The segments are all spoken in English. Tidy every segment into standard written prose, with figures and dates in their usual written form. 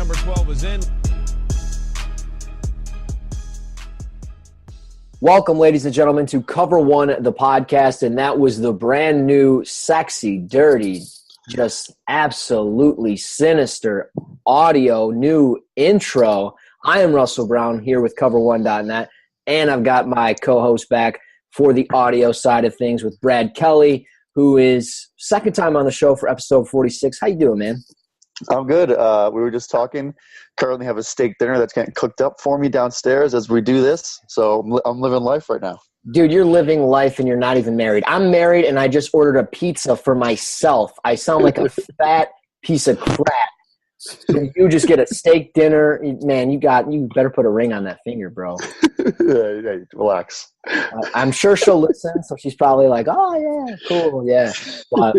Number 12 is in. Welcome, ladies and gentlemen, to Cover One, the podcast, and that was the brand new, sexy, dirty, just absolutely sinister audio, new intro. I am Russell Brown here with CoverOne.net, and I've got my co-host back for the audio side of things with Brad Kelly, who is second time on the show for episode 46. How you doing, man? I'm good. We were just talking. Currently have a steak dinner that's getting cooked up for me downstairs as we do this. So I'm living life right now. Dude, you're living life and you're not even married. I'm married and I just ordered a pizza for myself. I sound like a fat piece of crap. You just get a steak dinner. Man, you better put a ring on that finger, bro. Hey, relax. I'm sure she'll listen, so she's probably like, oh, yeah, cool, yeah. But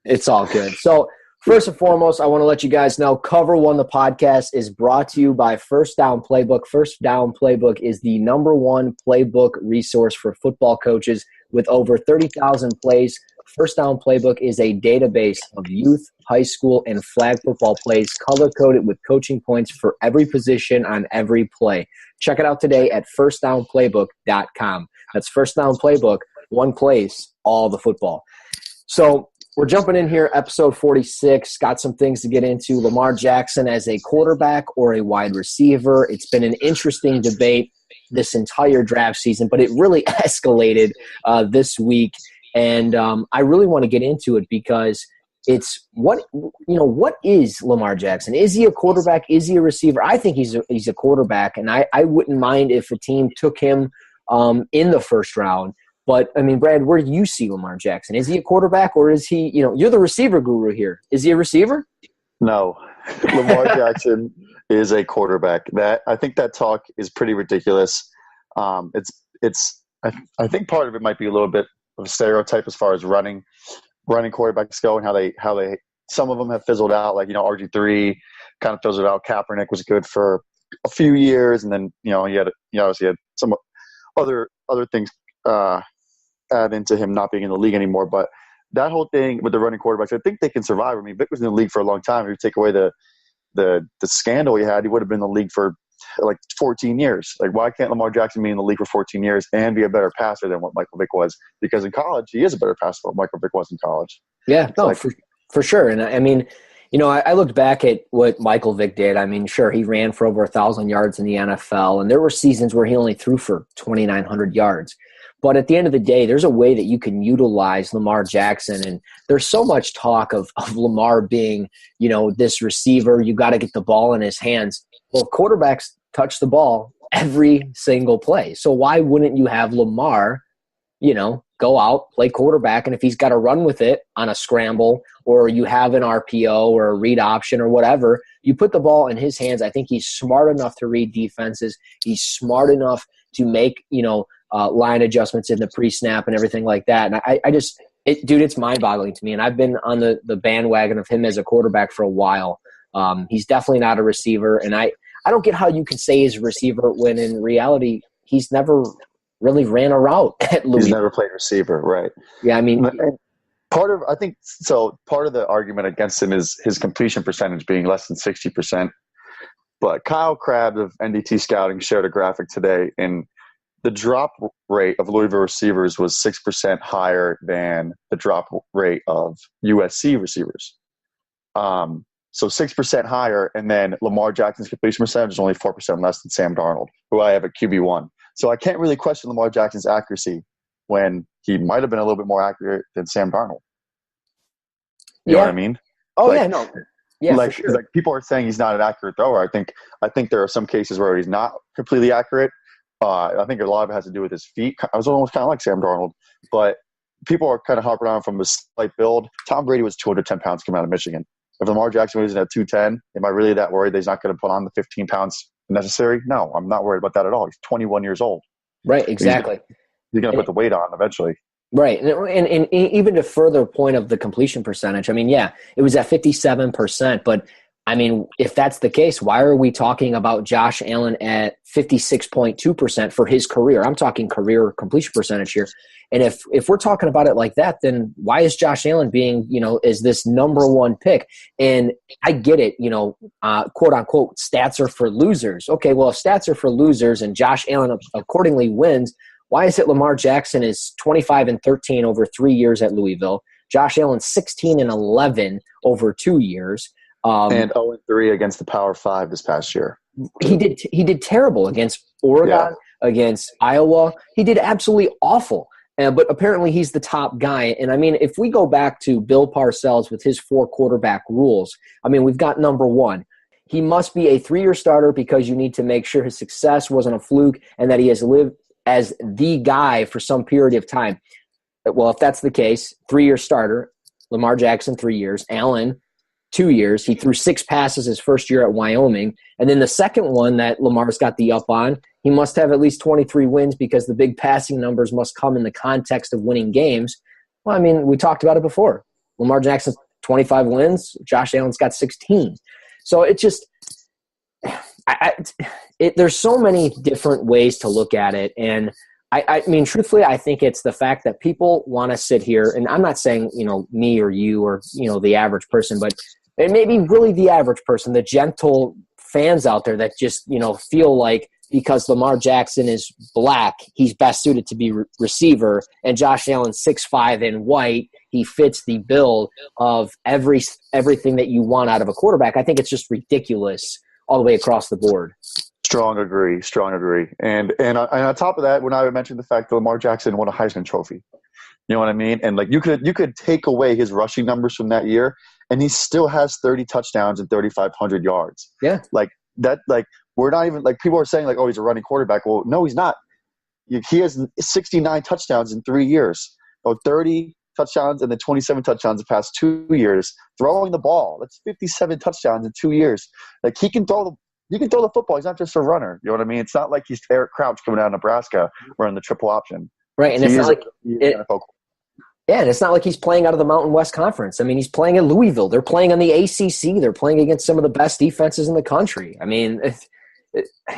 it's all good. So, first and foremost, I want to let you guys know Cover One, the podcast, is brought to you by First Down Playbook. First Down Playbook is the #1 playbook resource for football coaches with over 30,000 plays. First Down Playbook is a database of youth, high school, and flag football plays color-coded with coaching points for every position on every play. Check it out today at firstdownplaybook.com. That's First Down Playbook, one place, all the football. So, we're jumping in here, episode 46. Got some things to get into. Lamar Jackson as a quarterback or a wide receiver. It's been an interesting debate this entire draft season, but it really escalated this week. And I really want to get into it because it's what is Lamar Jackson? Is he a quarterback? Is he a receiver? I think he's a quarterback, and I wouldn't mind if a team took him in the first round. But, I mean, Brad, where do you see Lamar Jackson? Is he a quarterback or is he, you're the receiver guru here. Is he a receiver? No. Lamar Jackson is a quarterback. I think that talk is pretty ridiculous. I think part of it might be a little bit of a stereotype as far as running quarterbacks go and how they some of them have fizzled out, like, RG3 kind of fizzled out. Kaepernick was good for a few years, and then, he obviously had some other things add into him not being in the league anymore. But that whole thing with the running quarterbacks, I think they can survive. I mean, Vic was in the league for a long time. If you take away the scandal he had, he would have been in the league for like 14 years. Like, why can't Lamar Jackson be in the league for 14 years and be a better passer than what Michael Vick was? Because in college, he is a better passer than what Michael Vick was in college. Yeah, no, for sure. And I mean, I looked back at what Michael Vick did. I mean, sure, he ran for over 1,000 yards in the NFL, and there were seasons where he only threw for 2,900 yards. But at the end of the day, there's a way that you can utilize Lamar Jackson. And there's so much talk of Lamar being, this receiver. You got to get the ball in his hands. Well, quarterbacks touch the ball every single play. So why wouldn't you have Lamar, go out, play quarterback, and if he's got to run with it on a scramble or you have an RPO or a read option or whatever, you put the ball in his hands. I think he's smart enough to read defenses. He's smart enough to make, line adjustments in the pre-snap and everything like that. And it's mind-boggling to me. And I've been on the bandwagon of him as a quarterback for a while. He's definitely not a receiver. And I don't get how you can say he's a receiver when in reality he's never really ran a route at Louisville. He's never played receiver, right? Yeah, I mean – part of the argument against him is his completion percentage being less than 60%. But Kyle Crabb of NDT Scouting shared a graphic today, and the drop rate of Louisville receivers was 6% higher than the drop rate of USC receivers. So 6% higher, and then Lamar Jackson's completion percentage is only 4% less than Sam Darnold, who I have at QB1. So I can't really question Lamar Jackson's accuracy when he might have been a little bit more accurate than Sam Darnold. You know what I mean? Oh, yeah, no. Yeah, like, for sure. Like people are saying he's not an accurate thrower. I think there are some cases where he's not completely accurate. I think a lot of it has to do with his feet. I was almost kind of like Sam Darnold, but people are kind of harping on from a slight build. Tom Brady was 210 pounds coming out of Michigan. If Lamar Jackson was at 210, am I really that worried that he's not going to put on the 15 pounds necessary? No, I'm not worried about that at all. He's 21 years old. Right, exactly. He's going to put the weight on eventually. Right. And even to further point of the completion percentage, I mean, yeah, it was at 57%, but I mean, if that's the case, why are we talking about Josh Allen at 56.2% for his career? I'm talking career completion percentage here. And if we're talking about it like that, then why is Josh Allen being, is this number one pick? And I get it, quote unquote, stats are for losers. Okay, well, if stats are for losers and Josh Allen accordingly wins, why is it Lamar Jackson is 25-13 over 3 years at Louisville? Josh Allen 16-11 over 2 years. And 0-3 against the Power 5 this past year. He did terrible against Oregon, against Iowa. He did absolutely awful. But apparently he's the top guy. And, I mean, if we go back to Bill Parcells with his 4 quarterback rules, I mean, we've got number one. He must be a 3-year starter because you need to make sure his success wasn't a fluke and that he has lived as the guy for some period of time. Well, if that's the case, 3-year starter, Lamar Jackson, 3 years, Allen, 2 years. He threw 6 passes his first year at Wyoming. And then the second one that Lamar's got the up on, he must have at least 23 wins because the big passing numbers must come in the context of winning games. Well, I mean, we talked about it before. Lamar Jackson's 25 wins. Josh Allen's got 16. So it just there's so many different ways to look at it. And I mean, truthfully, I think it's the fact that people want to sit here, and I'm not saying, me or you or, the average person, but it may be really the average person, the gentle fans out there that just, feel like because Lamar Jackson is black, he's best suited to be receiver, and Josh Allen 6'5" and white, he fits the bill of everything that you want out of a quarterback. I think it's just ridiculous all the way across the board. Strong agree. And on top of that, when I mentioned the fact that Lamar Jackson won a Heisman Trophy, you know what I mean? And like you could take away his rushing numbers from that year, and he still has 30 touchdowns and 3,500 yards. Yeah, like that. Like we're not even like people are saying like, oh, he's a running quarterback. Well, no, he's not. He has 69 touchdowns in 3 years. 30 touchdowns and then 27 touchdowns the past 2 years. Throwing the ball, that's 57 touchdowns in 2 years. Like he can throw the football. He's not just a runner. You know what I mean? It's not like he's Eric Crouch coming out of Nebraska running the triple option. Right, and it's not like and it's not like he's playing out of the Mountain West Conference. I mean, he's playing at Louisville. They're playing on the ACC. They're playing against some of the best defenses in the country. I mean,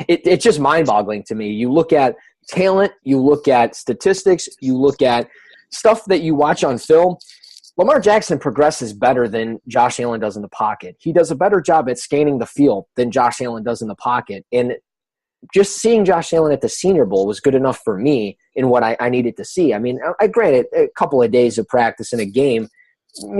it's just mind-boggling to me. You look at talent, you look at statistics, you look at stuff that you watch on film. Lamar Jackson progresses better than Josh Allen does in the pocket. He does a better job at scanning the field than Josh Allen does in the pocket. And just seeing Josh Allen at the Senior Bowl was good enough for me in what I needed to see. I mean, I granted a couple of days of practice in a game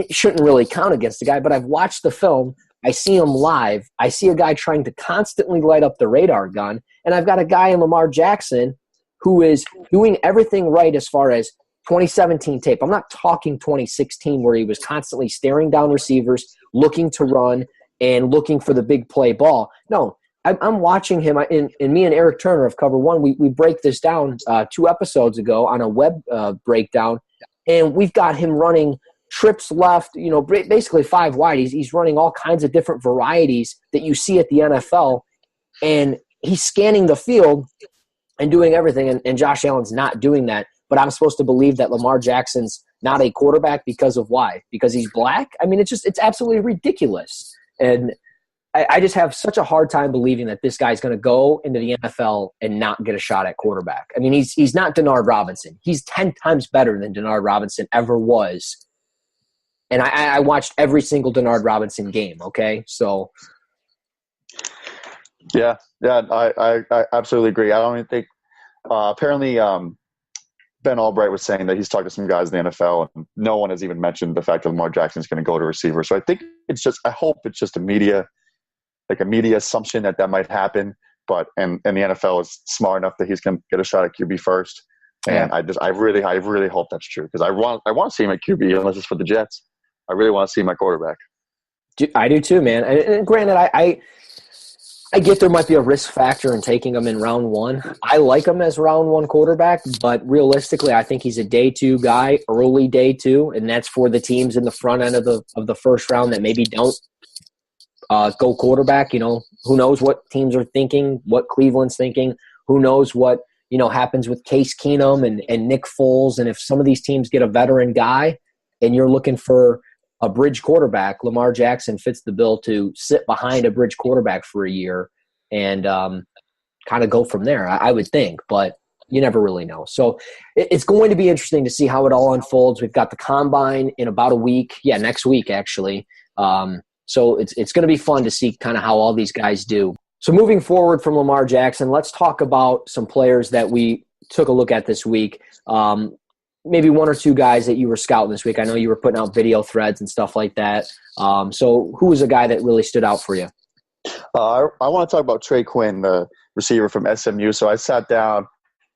shouldn't really count against the guy, but I've watched the film. I see him live. I see a guy trying to constantly light up the radar gun, and I've got a guy in Lamar Jackson who is doing everything right as far as 2017 tape. I'm not talking 2016 where he was constantly staring down receivers, looking to run, and looking for the big play ball. No, I'm watching him. And me and Eric Turner of Cover One, we break this down 2 episodes ago on a web breakdown, and we've got him running trips left, basically 5 wide. He's running all kinds of different varieties that you see at the NFL, and he's scanning the field and doing everything, and Josh Allen's not doing that. But I'm supposed to believe that Lamar Jackson's not a quarterback because of why? Because he's black? I mean, it's absolutely ridiculous. And I just have such a hard time believing that this guy's going to go into the NFL and not get a shot at quarterback. I mean, he's not Denard Robinson. He's 10 times better than Denard Robinson ever was. And I watched every single Denard Robinson game, okay? So. Yeah, I absolutely agree. I don't even think apparently Ben Albright was saying that he's talked to some guys in the NFL, and no one has even mentioned the fact that Lamar Jackson is going to go to receiver. So I hope it's just a media assumption that might happen. But and the NFL is smart enough that he's going to get a shot at QB first. And yeah. I really hope that's true, because I want to see him at QB unless it's for the Jets. I really want to see my quarterback. I do too, man. And granted, I get there might be a risk factor in taking him in round 1. I like him as round 1 quarterback, but realistically, I think he's a day 2 guy, early day 2, and that's for the teams in the front end of the first round that maybe don't go quarterback. Who knows what teams are thinking, what Cleveland's thinking. Who knows what happens with Case Keenum and Nick Foles, and if some of these teams get a veteran guy, and you're looking for a bridge quarterback, Lamar Jackson fits the bill to sit behind a bridge quarterback for a year and kind of go from there, I would think. But you never really know. So it's going to be interesting to see how it all unfolds. We've got the combine in about a week. Yeah, next week, actually. So it's going to be fun to see kind of how all these guys do. So moving forward from Lamar Jackson, let's talk about some players that we took a look at this week. Maybe one or two guys that you were scouting this week. I know you were putting out video threads and stuff like that. So who was a guy that really stood out for you? I want to talk about Trey Quinn, the receiver from SMU. So I sat down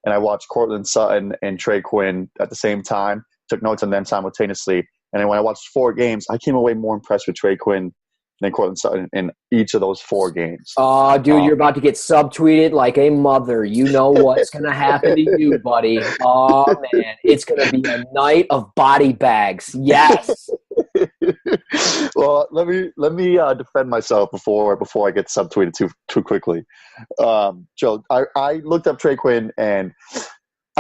and I watched Cortland Sutton and Trey Quinn at the same time, took notes on them simultaneously. And then when I watched 4 games, I came away more impressed with Trey Quinn than Cortland Sutton in each of those 4 games. Oh, dude, you're about to get subtweeted like a mother. You know what's going to happen to you, buddy. Oh, man. It's going to be a night of body bags. Yes. Well, let me defend myself before I get subtweeted too quickly. Joe, I looked up Trey Quinn, and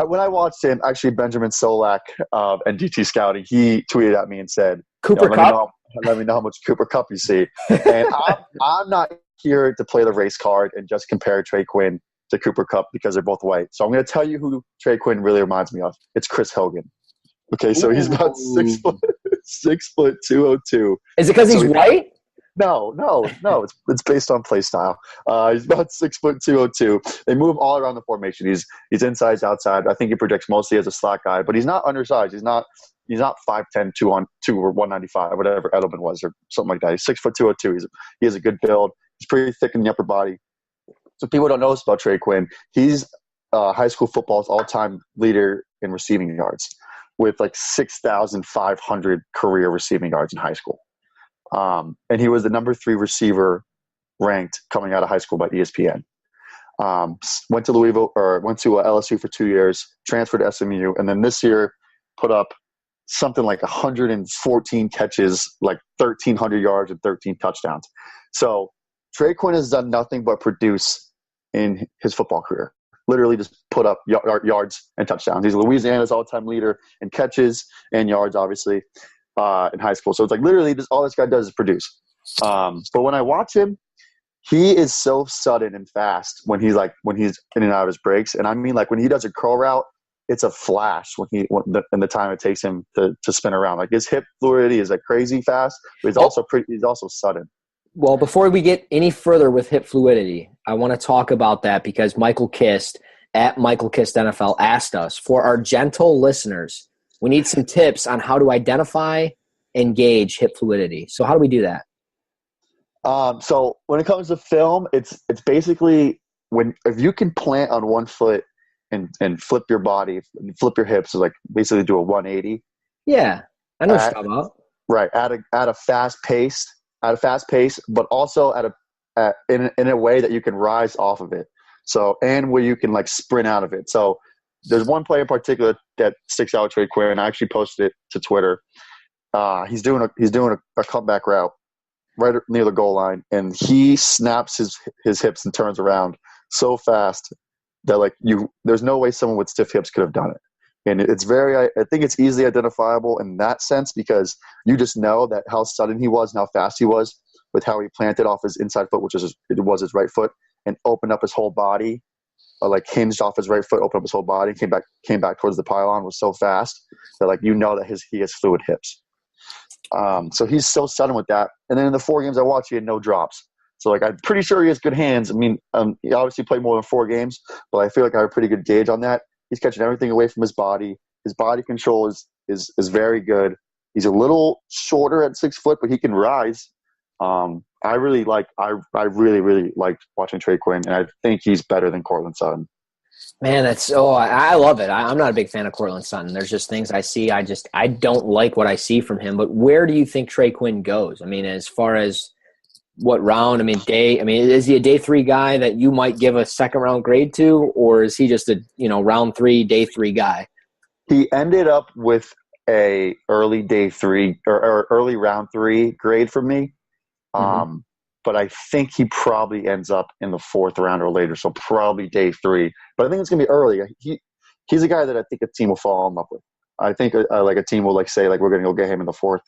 when I watched him, actually Benjamin Solak of NDT Scouting, he tweeted at me and said, Cooper Kupp? Let me know how much Cooper Kupp you see. And I'm not here to play the race card and just compare Trey Quinn to Cooper Kupp because they're both white. So I'm going to tell you who Trey Quinn really reminds me of. It's Chris Hogan. Okay, so he's about 6 foot 202. Is it because he's white? No. It's based on play style. He's about 6 foot 202. They move all around the formation. He's inside, he's outside. I think he projects mostly as a slot guy, but he's not undersized. He's not 5'10", 2 or 195, whatever Edelman was, or something like that. He's 6 foot 202. He has a good build. He's pretty thick in the upper body. So people don't know this about Trey Quinn. He's high school football's all-time leader in receiving yards, with like 6,500 career receiving yards in high school. And he was the number 3 receiver ranked coming out of high school by ESPN. Went to LSU for 2 years, transferred to SMU, and then this year put up something like 114 catches, like 1,300 yards and 13 touchdowns. So Trey Quinn has done nothing but produce in his football career. Literally just put up yards and touchdowns. He's Louisiana's all-time leader in catches and yards, obviously, in high school. So it's like literally all this guy does is produce. But when I watch him, he is so sudden and fast when he's in and out of his breaks. And I mean, like when he does a curl route, it's a flash in the time it takes him to spin around. Like his hip fluidity is like crazy fast, but he's also sudden. Well, before we get any further with hip fluidity, I want to talk about that because Michael Kist at Michael Kist NFL asked us, for our gentle listeners, we need some tips on how to identify and gauge hip fluidity. So how do we do that? So when it comes to film, it's basically if you can plant on one foot and flip your body, flip your hips, so like basically do a 180. Yeah, I know what you're talking about. Right, at a fast pace, but also in a way that you can rise off of it. So and where you can like sprint out of it. So there's one play in particular that sticks out with Trey Quinn. I actually posted it to Twitter. He's doing a comeback route right near the goal line, and he snaps his hips and turns around so fast that there's no way someone with stiff hips could have done it. And it's I think it's easily identifiable in that sense because you just know that how sudden he was and how fast he was with how he planted off his inside foot, which was his right foot, and opened up his whole body, hinged off his right foot, opened up his whole body, came back towards the pylon, was so fast that that he has fluid hips. So he's so sudden with that. And then in the 4 games I watched, he had no drops. So I'm pretty sure he has good hands. I mean, he obviously played more than 4 games, but I feel like I have a pretty good gauge on that. He's catching everything away from his body. His body control is very good. He's a little shorter at 6 foot, but he can rise. I really liked watching Trey Quinn, and I think he's better than Cortland Sutton. Man, I love it. I'm not a big fan of Cortland Sutton. There's just things I see. I don't like what I see from him. But where do you think Trey Quinn goes? I mean, as far as what round? Is he a day 3 guy that you might give a second round grade to, or is he just a round 3, day 3 guy? He ended up with a early day 3 or early round 3 grade for me. Mm-hmm. But I think he probably ends up in the 4th round or later, so probably day 3. But I think it's going to be early. He's a guy that I think a team will fall in love with. I think a team will say we're going to go get him in the 4th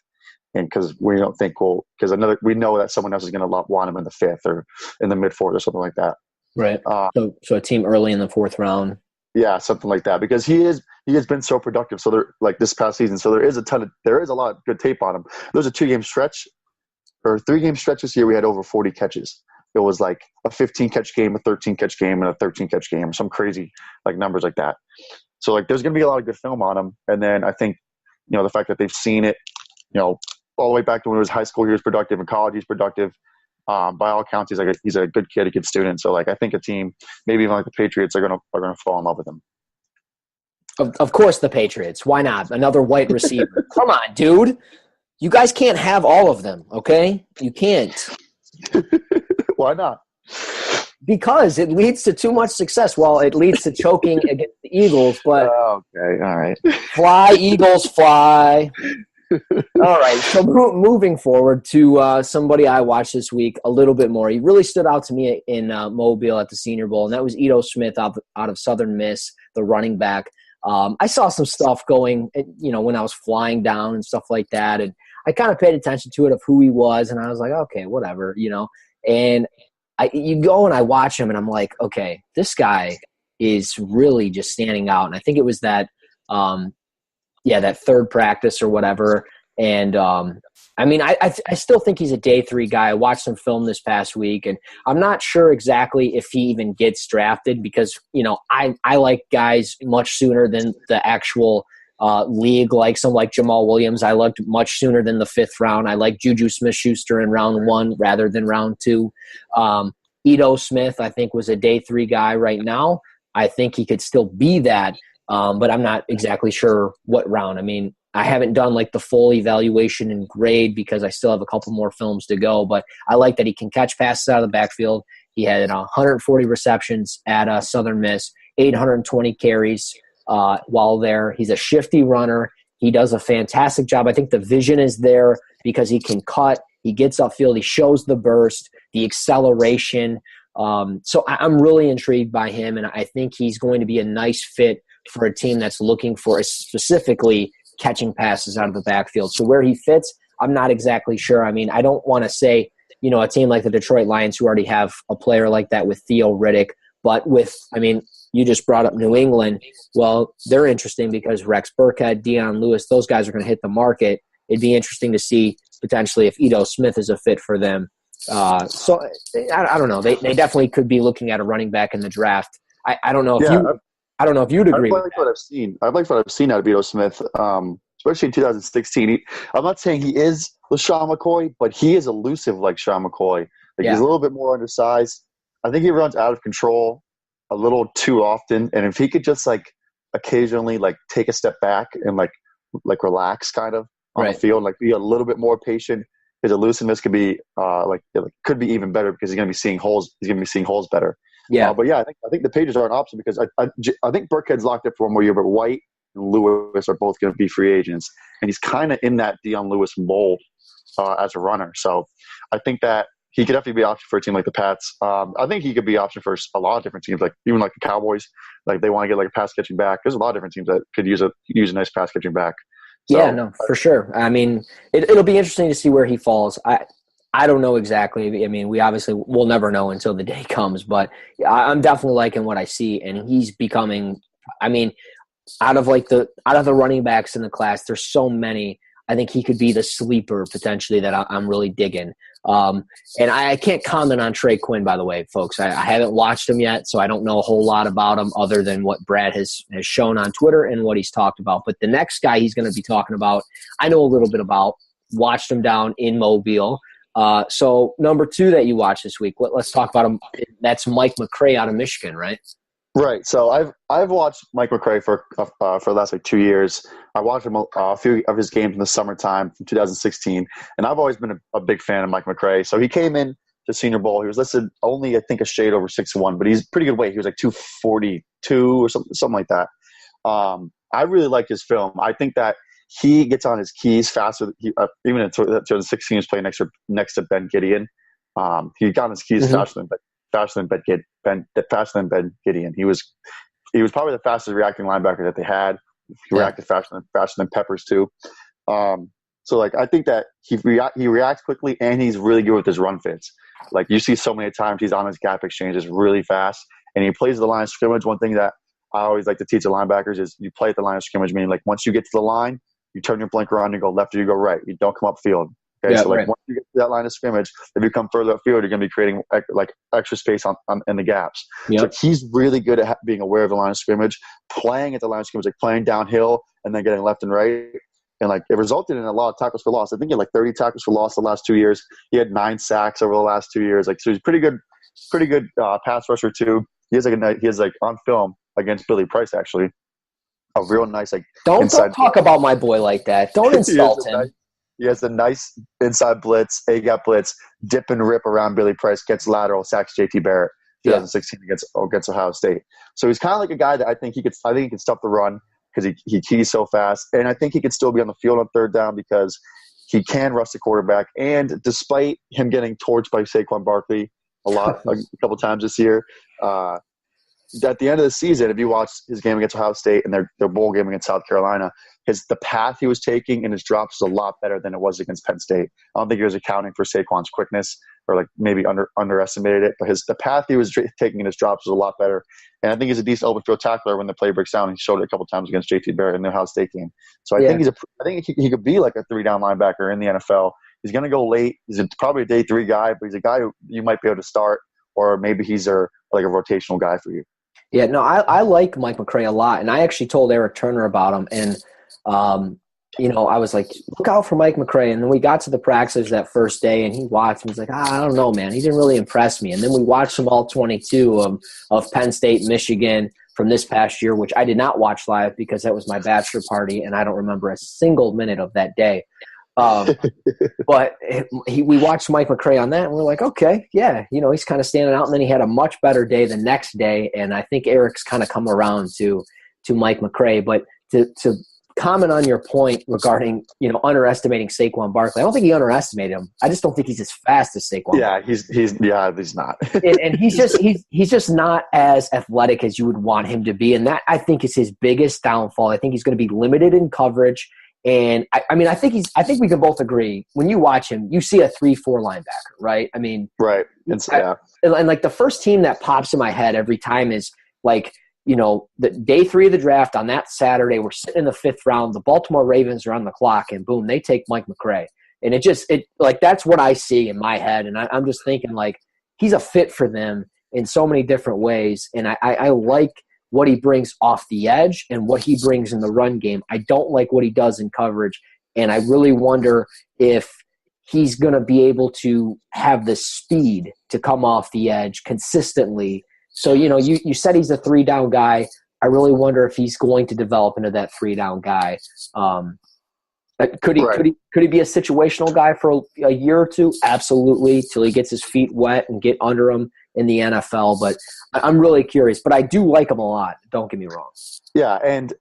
and because we don't think we know that someone else is going to want him in the 5th or in the mid-4th or something like that. Right. So a team early in the 4th round. Yeah, something like that, because he has been so productive. So like this past season, so there is a lot of good tape on him. There's a 2-game stretch or 3-game stretch this year. We had over 40 catches. It was like a 15 catch game, a 13 catch game, and a 13 catch game, some crazy like numbers like that. So like there's going to be a lot of good film on him. And then I think, the fact that they've seen it, all the way back to when he was high school, he was productive. In college, he's productive. By all accounts, he's a good kid, a good student. So like I think a team, maybe even like the Patriots, are gonna fall in love with him. Of course, the Patriots. Why not? Another white receiver. Come on, dude. You guys can't have all of them, okay? You can't. Why not? Because it leads to too much success. Well, it leads to choking against the Eagles, but okay, all right. Fly, Eagles, fly. All right, so moving forward to somebody I watched this week a little bit more. He really stood out to me in Mobile at the Senior Bowl, and that was Ito Smith out of Southern Miss, the running back. I saw some stuff going, when I was flying down and stuff like that, and I kind of paid attention to it of who he was, and I was like, okay, whatever, And you go and I watch him, and I'm like, okay, this guy is really just standing out. And I think it was that that third practice or whatever. And I still think he's a day 3 guy. I watched some film this past week, and I'm not sure exactly if he even gets drafted because, I like guys much sooner than the actual league, like some like Jamal Williams. I liked much sooner than the 5th round. I like Juju Smith-Schuster in round 1 rather than round 2. Ito Smith, I think, was a day 3 guy right now. I think he could still be that. But I'm not exactly sure what round. I mean, I haven't done like the full evaluation and grade because I still have a couple more films to go, but I like that he can catch passes out of the backfield. He had 140 receptions at Southern Miss, 820 carries while there. He's a shifty runner. He does a fantastic job. I think the vision is there because he can cut. He gets upfield. He shows the burst, the acceleration. So I'm really intrigued by him, and I think he's going to be a nice fit for a team that's looking for specifically catching passes out of the backfield. So where he fits, I'm not exactly sure. I mean, I don't want to say, a team like the Detroit Lions who already have a player like that with Theo Riddick, but you just brought up New England. Well, they're interesting because Rex Burkhead, Deion Lewis, those guys are going to hit the market. It'd be interesting to see potentially if Ito Smith is a fit for them. So I don't know. They definitely could be looking at a running back in the draft. I don't know if I don't know if you'd agree. I like what I've seen. I like what I've seen out of Ito Smith, especially in 2016. I'm not saying he is LaShawn McCoy, but he is elusive like Sean McCoy. He's a little bit more undersized. I think he runs out of control a little too often, and if he could just occasionally take a step back and relax kind of on the field, be a little bit more patient, his elusiveness could be could be even better because he's going to be seeing holes. He's going to be seeing holes better. Yeah, but I think the Patriots are an option because I think Burkhead's locked up for one more year, but White and Lewis are both going to be free agents, and he's kind of in that Deion Lewis mold as a runner. So I think that he could definitely be an option for a team like the Pats. I think he could be an option for a lot of different teams, even the Cowboys. They want to get a pass catching back. There's a lot of different teams that could use a nice pass catching back. So, yeah, no, for sure. I mean, it'll be interesting to see where he falls. I don't know exactly. I mean, we'll never know until the day comes, but I'm definitely liking what I see, and he's becoming, out of the running backs in the class, there's so many. I think he could be the sleeper potentially that I'm really digging. And I can't comment on Trey Quinn, by the way, folks. I haven't watched him yet, so I don't know a whole lot about him other than what Brad has shown on Twitter and what he's talked about. But the next guy he's going to be talking about, I know a little bit about, watched him down in Mobile. So number 2 that you watched this week, let's talk about him. That's Mike McCray out of Michigan, right? Right. So I've watched Mike McCray for the last 2 years. I watched him a few of his games in the summertime from 2016, and I've always been a big fan of Mike McCray. So he came in to Senior Bowl. He was listed only, I think, a shade over 6'1", but he's pretty good weight. He was 242 or something like that. I really like his film. I think that he gets on his keys faster. Even in 2016, he was playing next to Ben Gideon. He got on his keys faster than Ben Gideon. He was probably the fastest reacting linebacker that they had. He reacted faster than Peppers too. So like I think that he reacts quickly, and he's really good with his run fits. Like you see so many times he's on his gap exchanges really fast, and he plays the line of scrimmage. One thing that I always like to teach the linebackers is you play at the line of scrimmage, meaning like once you get to the line, you turn your blinker on, you go left or you go right. You don't come upfield. Okay, yeah, so like right. once you get to that line of scrimmage, if you come further upfield, you're going to be creating like extra space on in the gaps. Yep. So he's really good at being aware of the line of scrimmage, playing at the line of scrimmage, like playing downhill and then getting left and right. And like it resulted in a lot of tackles for loss. I think he had like 30 tackles for loss the last 2 years. He had 9 sacks over the last 2 years. Like so, he's pretty good pass rusher too. He has like on film against Billy Price actually a real nice like. Don't talk about my boy like that. Don't insult him. He has a nice inside blitz, A-gap blitz, dip and rip around Billy Price, gets lateral, sacks JT Barrett, 2016 against Ohio State. So he's kind of like a guy that I think he can stop the run because he keys so fast. And I think he could still be on the field on third down because he can rush the quarterback. And despite him getting torched by Saquon Barkley a couple times this year, at the end of the season, if you watch his game against Ohio State and their bowl game against South Carolina, the path he was taking and his drops was a lot better than it was against Penn State. I don't think he was accounting for Saquon's quickness or like maybe underestimated it, but the path he was taking in his drops was a lot better. And I think he's a decent open field tackler when the play breaks down. He showed it a couple times against JT Barrett in the Ohio State game. So I think he could be like a 3-down linebacker in the NFL. He's going to go late. He's probably a day 3 guy, but he's a guy who you might be able to start, or maybe he's like a rotational guy for you. Yeah, no, I like Mike McCray a lot, and I actually told Eric Turner about him, and I was like, look out for Mike McCray, and then we got to the practices that first day, and he watched, and he's like, I don't know, man, he didn't really impress me, and then we watched them all 22 of Penn State, Michigan from this past year, which I did not watch live because that was my bachelor party, and I don't remember a single minute of that day. But we watched Mike McCray on that, and we're like, okay, yeah, he's kind of standing out. And then he had a much better day the next day, and I think Eric's kind of come around to Mike McCray. But to comment on your point regarding underestimating Saquon Barkley, I don't think he underestimated him. I just don't think he's as fast as Saquon. Yeah, he's not. and he's just not as athletic as you would want him to be, and that I think is his biggest downfall. I think he's going to be limited in coverage. And I think we can both agree when you watch him, you see a 3-4 linebacker, right? I mean, right. And like the first team that pops in my head every time is like, the day 3 of the draft on that Saturday, we're sitting in the 5th round. The Baltimore Ravens are on the clock, and boom, they take Mike McCray. And it like that's what I see in my head. And I'm just thinking like he's a fit for them in so many different ways. And I like what he brings off the edge and what he brings in the run game. I don't like what he does in coverage, and I really wonder if he's going to be able to have the speed to come off the edge consistently. So, you said he's a 3-down guy. I really wonder if he's going to develop into that 3-down guy. Could he be a situational guy for a year or two? Absolutely, till he gets his feet wet and get under him in the NFL. But I'm really curious. But I do like him a lot. Don't get me wrong. Yeah, and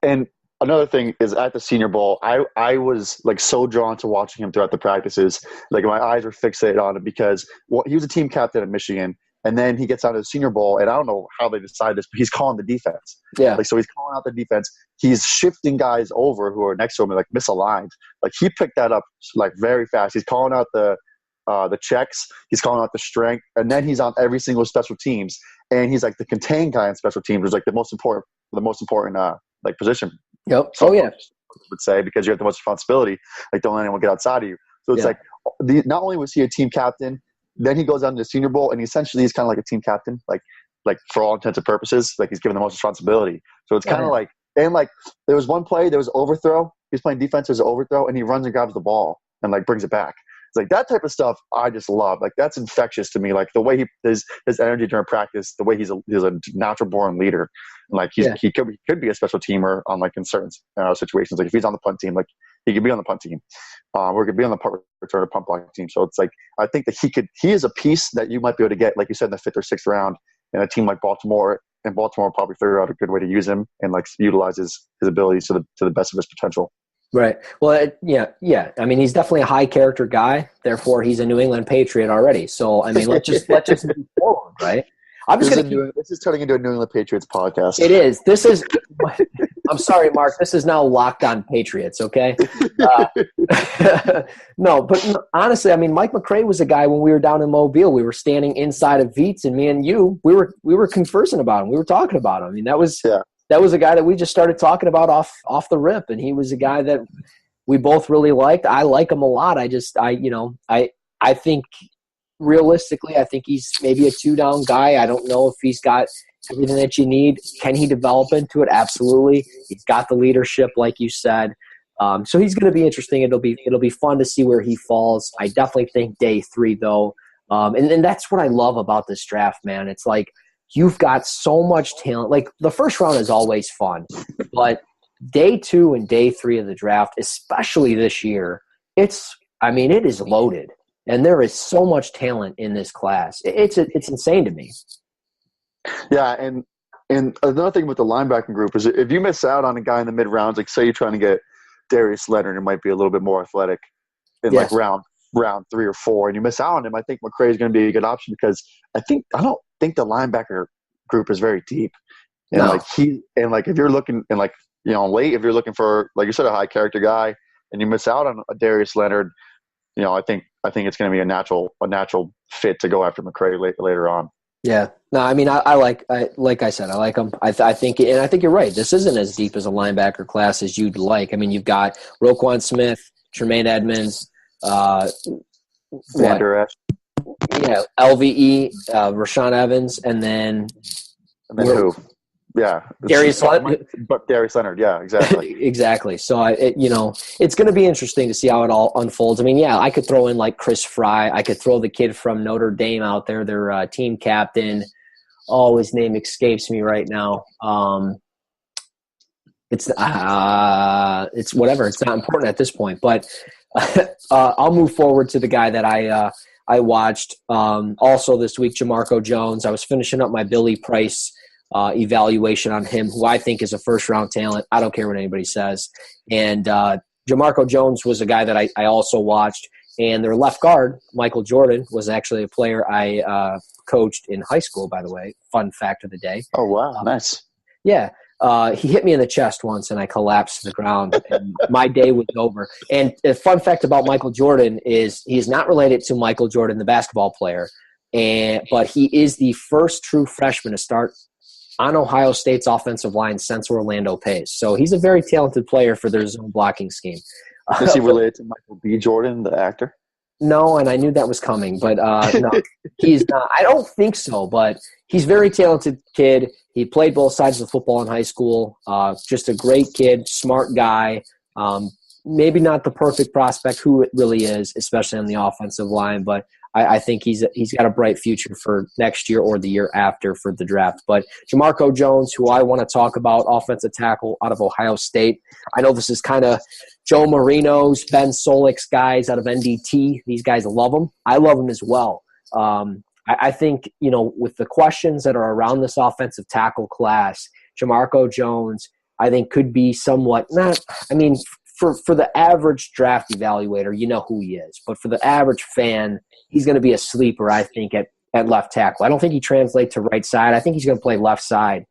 another thing is at the Senior Bowl, I was like so drawn to watching him throughout the practices. Like my eyes were fixated on him because he was a team captain at Michigan. And then he gets out of the Senior Bowl, and I don't know how they decide this, but he's calling the defense. Yeah. So he's calling out the defense. He's shifting guys over who are next to him and misaligned. He picked that up very fast. He's calling out the checks. He's calling out the strength, and then he's on every single special teams. And he's like the contained guy in special teams, which is like the most important position. Yep. Oh yeah. Would say because you have the most responsibility. Don't let anyone get outside of you. So it's not only was he a team captain. Then he goes on to the Senior Bowl, and essentially he's kind of like a team captain, like for all intents and purposes, he's given the most responsibility. So it's kind of there was one play, there was overthrow. He's playing defense, there's an overthrow, and he runs and grabs the ball and brings it back. It's that type of stuff I just love. That's infectious to me. The way his energy during practice, the way he's a natural born leader. He could be a special teamer on in certain situations. If he's on the punt team, he could be on the punt team, or he could be on the punt return or punt block team. So it's I think that he is a piece that you might be able to get, like you said, in the 5th or 6th round, in a team like Baltimore, and Baltimore will probably figure out a good way to use him and utilize his abilities to the best of his potential. Right. Well, yeah. I mean, he's definitely a high character guy. Therefore, he's a New England Patriot already. So, I mean, let's just move forward, right? This is turning into a New England Patriots podcast. It is. This is I'm sorry, Mark. This is now Locked On Patriots, okay? No, but honestly, I mean, Mike McCray was a guy when we were down in Mobile. We were standing inside of Veets, and me and you, we were conversing about him. We were talking about him. I mean, that was a guy that we just started talking about off the rip, and he was a guy that we both really liked. I like him a lot. I think realistically, I think he's maybe a 2-down guy. I don't know if he's got everything that you need. Can he develop into it? Absolutely. He's got the leadership, like you said. So he's going to be interesting. It'll be fun to see where he falls. I definitely think day 3, though. And that's what I love about this draft, man. It's like you've got so much talent. Like the first round is always fun, but day 2 and day 3 of the draft, especially this year, it is loaded. And there is so much talent in this class. It's insane to me. Yeah, and another thing with the linebacking group is if you miss out on a guy in the mid rounds, like say you're trying to get Darius Leonard, who might be a little bit more athletic in like round 3 or 4, and you miss out on him, I think McCray is going to be a good option because I don't think the linebacker group is very deep. And if you're looking late, if you're looking for, like you said, a high character guy, and you miss out on a Darius Leonard, I think it's going to be a natural fit to go after McCray later on. Yeah. No, I mean, like I said, I like him. I think you're right. This isn't as deep as a linebacker class as you'd like. I mean, you've got Roquan Smith, Tremaine Edmonds, Vander Esch. Yeah, LVE, Rashaan Evans, and then who? Yeah, Darius Leonard. But Darius Leonard, yeah, exactly. Exactly. So it's going to be interesting to see how it all unfolds. I mean, yeah, I could throw in like Chris Fry. I could throw the kid from Notre Dame out there, their team captain. Oh, his name escapes me right now. It's whatever. It's not important at this point. But I'll move forward to the guy that I watched also this week, Jamarco Jones. I was finishing up my Billy Price evaluation on him, who I think is a first-round talent. I don't care what anybody says. And Jamarco Jones was a guy that I also watched. And their left guard, Michael Jordan, was actually a player I coached in high school, by the way. Fun fact of the day. Oh, wow. Nice. Yeah. He hit me in the chest once, and I collapsed to the ground, and my day was over. And a fun fact about Michael Jordan is he is not related to Michael Jordan, the basketball player, but he is the first true freshman to start on Ohio State's offensive line since Orlando Pace. So he's a very talented player for their zone blocking scheme. Is he related to Michael B. Jordan, the actor? No, and I knew that was coming, but no, he's not. I don't think so, but he's a very talented kid. He played both sides of the football in high school. Just a great kid, smart guy. Maybe not the perfect prospect, who it really is, especially on the offensive line, but I think he's got a bright future for next year or the year after for the draft. But Jamarco Jones, who I want to talk about, offensive tackle out of Ohio State. I know this is kind of Joe Marino's, Ben Solik's guys out of NDT. These guys love him. I love him as well. I think, with the questions that are around this offensive tackle class, Jamarco Jones, I think could be somewhat for the average draft evaluator, you know who he is. But for the average fan, he's going to be a sleeper, I think, at left tackle. I don't think he translates to right side. I think he's going to play left side.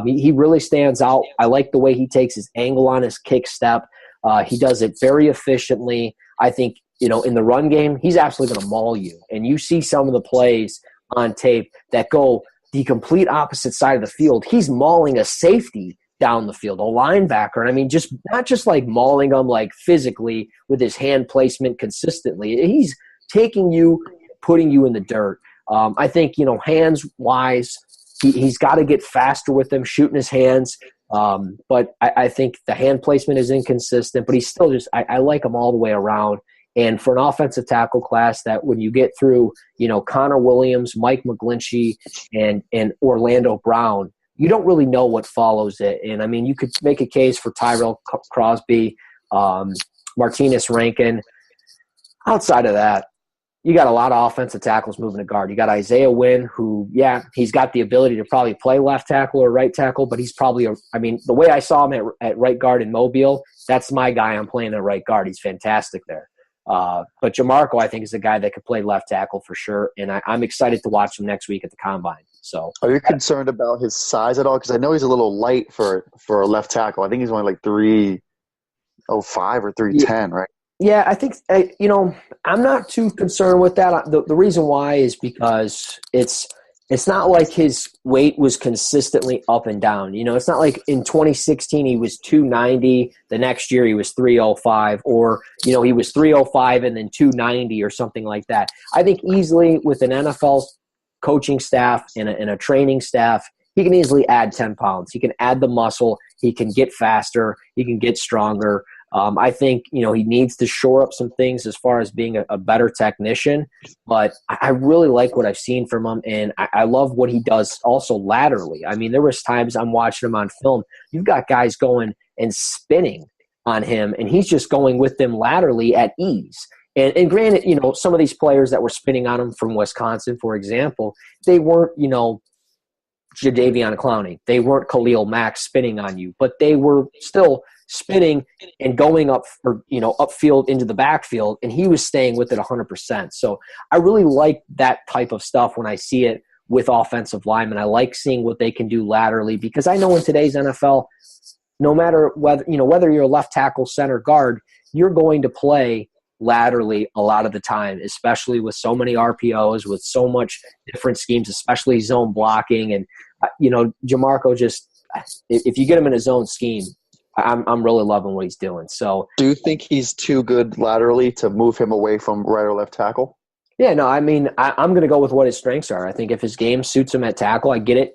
He really stands out. I like the way he takes his angle on his kick step. He does it very efficiently. I think, in the run game, he's absolutely going to maul you. And you see some of the plays on tape that go the complete opposite side of the field. He's mauling a safety down the field, a linebacker. And I mean, just not just like mauling them like physically with his hand placement consistently. He's taking you, putting you in the dirt. I think, hands-wise, he's got to get faster with them, shooting his hands. But I think the hand placement is inconsistent, but he's still just – I like him all the way around. And for an offensive tackle class that when you get through, Connor Williams, Mike McGlinchey, and Orlando Brown, you don't really know what follows it. And, I mean, you could make a case for Tyrell Crosby, Martinez Rankin. Outside of that, you got a lot of offensive tackles moving to guard. You got Isaiah Wynn, who, he's got the ability to probably play left tackle or right tackle, but he's probably the way I saw him at right guard in Mobile, that's my guy I'm playing at right guard. He's fantastic there. But Jamarco, I think, is a guy that could play left tackle for sure, and I'm excited to watch him next week at the Combine. So, are you concerned about his size at all? Because I know he's a little light for a left tackle. I think he's only like 305 or 310, right? yeah, I think I'm not too concerned with that. The reason why is because it's not like his weight was consistently up and down. It's not like in 2016 he was 290, the next year he was 305, or he was 305 and then 290 or something like that. I think easily with an NFL coaching staff and a training staff, he can easily add 10 pounds. He can add the muscle. He can get faster. He can get stronger. I think, he needs to shore up some things as far as being a better technician, but I really like what I've seen from him, and I love what he does also laterally. I mean, there was times I'm watching him on film. You've got guys going and spinning on him, and he's just going with them laterally at ease. And granted, some of these players that were spinning on him from Wisconsin, for example, they weren't, Jadeveon Clowney. They weren't Khalil Mack spinning on you, but they were still spinning and going up for, upfield into the backfield, and he was staying with it 100%. So I really like that type of stuff when I see it with offensive linemen. I like seeing what they can do laterally, because I know in today's NFL, no matter whether you're a left tackle, center, guard, you're going to play laterally a lot of the time, especially with so many RPOs, with so much different schemes, especially zone blocking. And, Jamarco just, if you get him in his own scheme, I'm really loving what he's doing. So, do you think he's too good laterally to move him away from right or left tackle? Yeah, no, I mean, I'm going to go with what his strengths are. I think if his game suits him at tackle, I get it.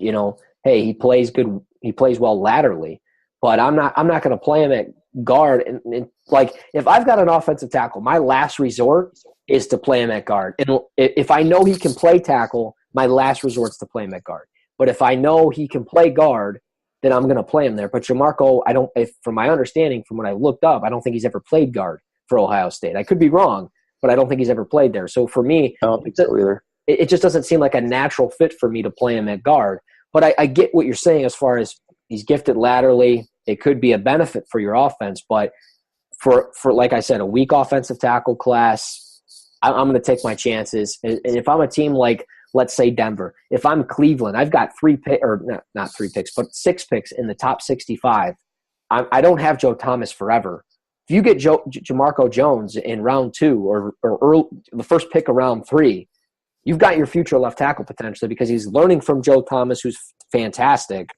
Hey, he plays good. He plays well laterally, but I'm not going to play him at guard. And like, if I've got an offensive tackle, my last resort is to play him at guard. And if I know he can play tackle, my last resort is to play him at guard. But if I know he can play guard, then I'm going to play him there. But Jamarco, from my understanding, from what I looked up, I don't think he's ever played guard for Ohio State. I could be wrong, but I don't think he's ever played there. So for me, I don't think so either. It just doesn't seem like a natural fit for me to play him at guard. But I get what you're saying as far as he's gifted laterally. It could be a benefit for your offense. But for like I said, a weak offensive tackle class, I'm going to take my chances. And if I'm a team like, let's say Denver, if I'm Cleveland, I've got not 3 picks, but 6 picks in the top 65. I don't have Joe Thomas forever. If you get Jamarco Jones in round 2 or early, the first pick of round 3, you've got your future left tackle potentially, because he's learning from Joe Thomas, who's fantastic.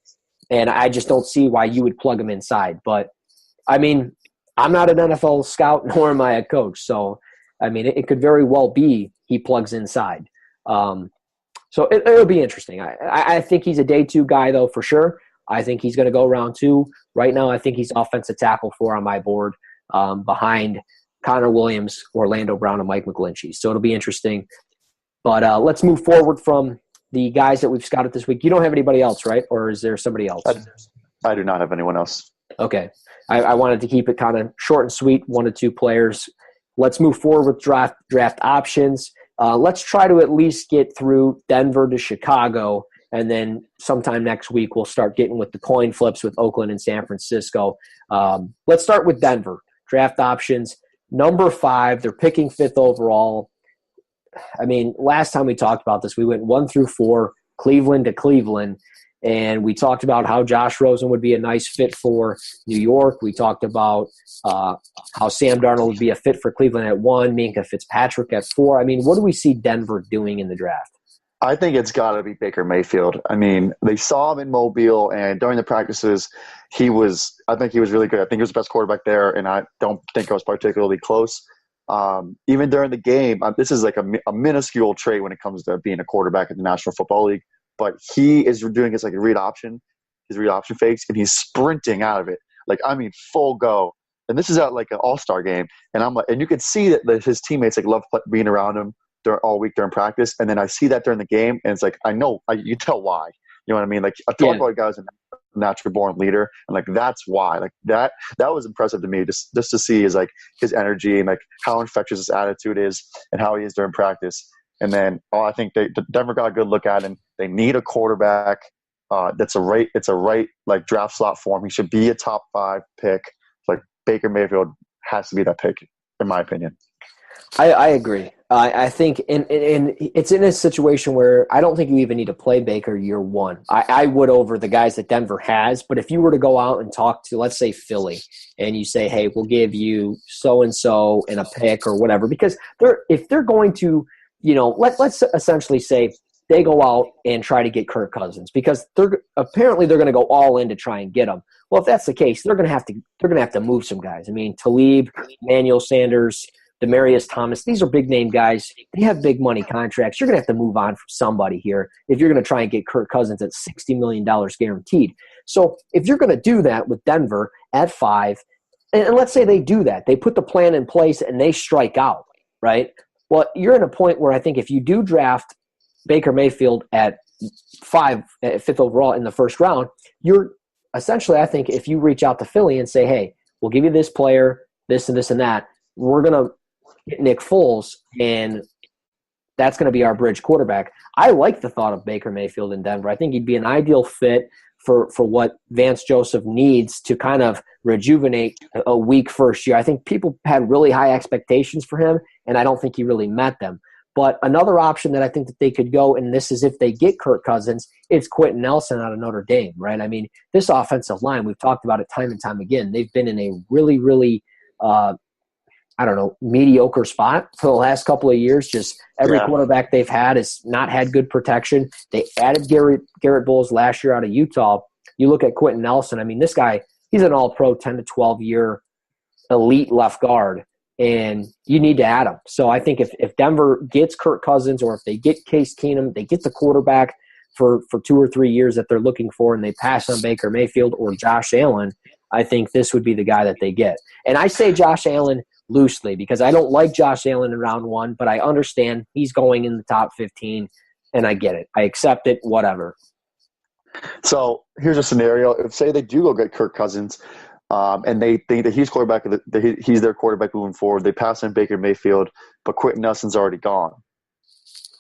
And I just don't see why you would plug him inside. But, I mean, I'm not an NFL scout, nor am I a coach. So, I mean, it could very well be he plugs inside. So it'll be interesting. I think he's a day 2 guy, though, for sure. I think he's going to go round 2. Right now, I think he's offensive tackle 4 on my board, behind Connor Williams, Orlando Brown, and Mike McGlinchey. So it'll be interesting. But let's move forward from the guys that we've scouted this week. You don't have anybody else, right? Or is there somebody else? I do not have anyone else. Okay. I wanted to keep it kind of short and sweet, 1 to 2 players. Let's move forward with draft options. Let's try to at least get through Denver to Chicago, and then sometime next week we'll start getting with the coin flips with Oakland and San Francisco. Let's start with Denver. Draft options, number 5. They're picking 5th overall. I mean, last time we talked about this, we went 1 through 4, Cleveland to Cleveland, and we talked about how Josh Rosen would be a nice fit for New York. We talked about how Sam Darnold would be a fit for Cleveland at 1, Minkah Fitzpatrick at 4. I mean, what do we see Denver doing in the draft? I think it's got to be Baker Mayfield. I mean, they saw him in Mobile, and during the practices, I think he was really good. I think he was the best quarterback there, and I don't think it was particularly close. Even during the game, this is like a minuscule trait when it comes to being a quarterback in the National Football League, but he is doing his like read option fakes, and he's sprinting out of it. Like, I mean, full go. And this is at like an all-star game, and I'm like, and you could see that his teammates like love being around him all week during practice. And then I see that during the game, and it's like, you tell why. You know what I mean? Like, I feel like guy's a natural born leader, and like that's why. Like that was impressive to me, just to see is like his energy and like how infectious his attitude is and how he is during practice. And then I think Denver got a good look at him. They need a quarterback it's a right like draft slot for him. He should be a top 5 pick. Like Baker Mayfield has to be that pick, in my opinion. I agree. I think and it's in a situation where I don't think you even need to play Baker year one. I would over the guys that Denver has, but if you were to go out and talk to, let's say, Philly, and you say, hey, we'll give you so-and-so and a pick or whatever, because if they're going to, let's essentially say they go out and try to get Kirk Cousins because they're going to go all in to try and get him. Well, if that's the case, they're going to have to move some guys. I mean, Talib, Emmanuel Sanders, Demaryius Thomas, these are big name guys. They have big money contracts. You're going to have to move on from somebody here if you're going to try and get Kirk Cousins at $60 million guaranteed. So if you're going to do that with Denver at 5, and let's say they do that, they put the plan in place and they strike out, right? Well, you're at a point where I think if you do draft Baker Mayfield at 5th overall in the first round, you're essentially, I think, if you reach out to Philly and say, hey, we'll give you this player, this and this and that, we're going to get Nick Foles, and that's going to be our bridge quarterback. I like the thought of Baker Mayfield in Denver. I think he'd be an ideal fit for what Vance Joseph needs to kind of rejuvenate a weak first year. I think people had really high expectations for him, and I don't think he really met them. But another option that I think that they could go, and this is if they get Kirk Cousins, it's Quentin Nelson out of Notre Dame, right? I mean, this offensive line, we've talked about it time and time again. They've been in a really, really mediocre spot for the last couple of years. Just every quarterback they've had has not had good protection. They added Garrett Bowles last year out of Utah. You look at Quentin Nelson. I mean, this guy, he's an all-pro 10 to 12-year elite left guard, and you need to add him. So I think if Denver gets Kirk Cousins or if they get Case Keenum, they get the quarterback for 2 or 3 years that they're looking for, and they pass on Baker Mayfield or Josh Allen, I think this would be the guy that they get. And I say Josh Allen loosely because I don't like Josh Allen in round 1, but I understand he's going in the top 15, and I get it. I accept it, whatever. So here's a scenario. If, say, they do go get Kirk Cousins, and they think that he's quarterback, he's their quarterback moving forward. They pass on Baker Mayfield, but Quentin Nelson's already gone.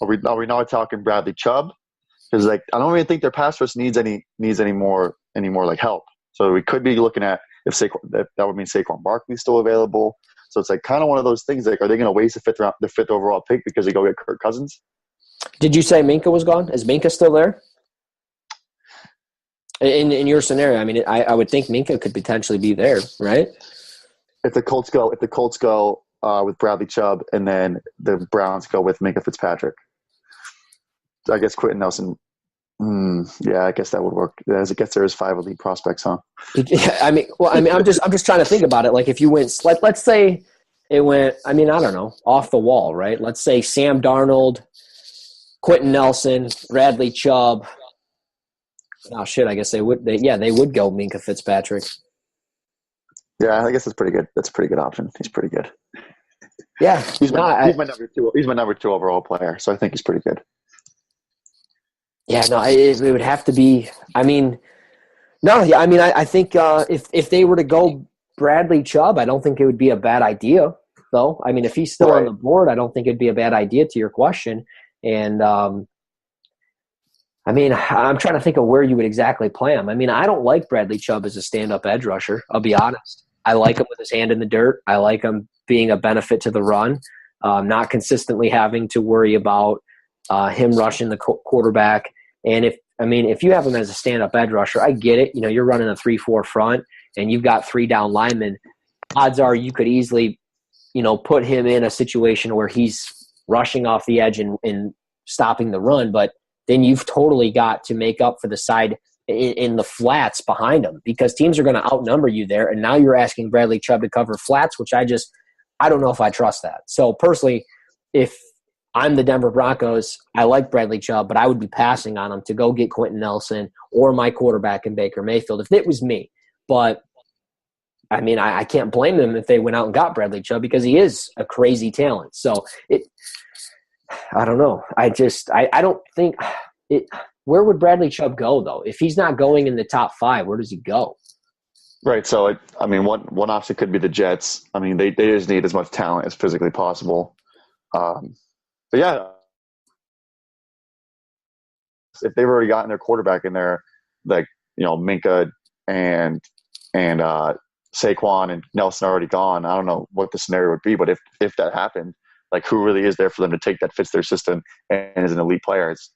Are we now talking Bradley Chubb? Because I don't even think their pass rush needs any more like help. So we could be looking at if that would mean Saquon Barkley's still available. So it's kind of one of those things. Are they going to waste the 5th overall pick because they go get Kirk Cousins? Did you say Minka was gone? Is Minka still there? In your scenario, I mean, I would think Minka could potentially be there, right? If the Colts go with Bradley Chubb, and then the Browns go with Minka Fitzpatrick, I guess Quentin Nelson. I guess that would work. As it gets, there is 5 elite prospects, huh? I'm just trying to think about it. Like if you went, let's say it went. I mean, I don't know, off the wall, right? Let's say Sam Darnold, Quentin Nelson, Bradley Chubb. Oh shit! I guess they would. They would go Minka Fitzpatrick. Yeah, I guess that's pretty good. That's a pretty good option. He's pretty good. Yeah, he's my number 2. He's my number 2 overall player, so I think he's pretty good. Yeah, no, it would have to be. I mean, I think if they were to go Bradley Chubb, I don't think it would be a bad idea, though. I mean, if he's still on the board, I don't think it'd be a bad idea to your question. And I mean, I'm trying to think of where you would exactly play him. I mean, I don't like Bradley Chubb as a stand-up edge rusher. I'll be honest. I like him with his hand in the dirt. I like him being a benefit to the run, not consistently having to worry about him rushing the quarterback. And if you have him as a stand-up edge rusher, I get it. You're running a 3-4 front, and you've got 3 down linemen. Odds are you could easily, put him in a situation where he's rushing off the edge and stopping the run, but then you've totally got to make up for the side in the flats behind him because teams are going to outnumber you there. And now you're asking Bradley Chubb to cover flats, which I don't know if I trust that. So personally, if I'm the Denver Broncos, I like Bradley Chubb, but I would be passing on him to go get Quentin Nelson or my quarterback in Baker Mayfield if it was me. But I mean, I can't blame them if they went out and got Bradley Chubb because he is a crazy talent. So I don't know. I don't think it. Where would Bradley Chubb go though? If he's not going in the top 5, where does he go? Right. So one option could be the Jets. I mean, they just need as much talent as physically possible. But yeah, if they've already gotten their quarterback in there, like Minka and Saquon and Nelson are already gone, I don't know what the scenario would be. But if that happened, like who really is there for them to take that fits their system and is an elite player. It's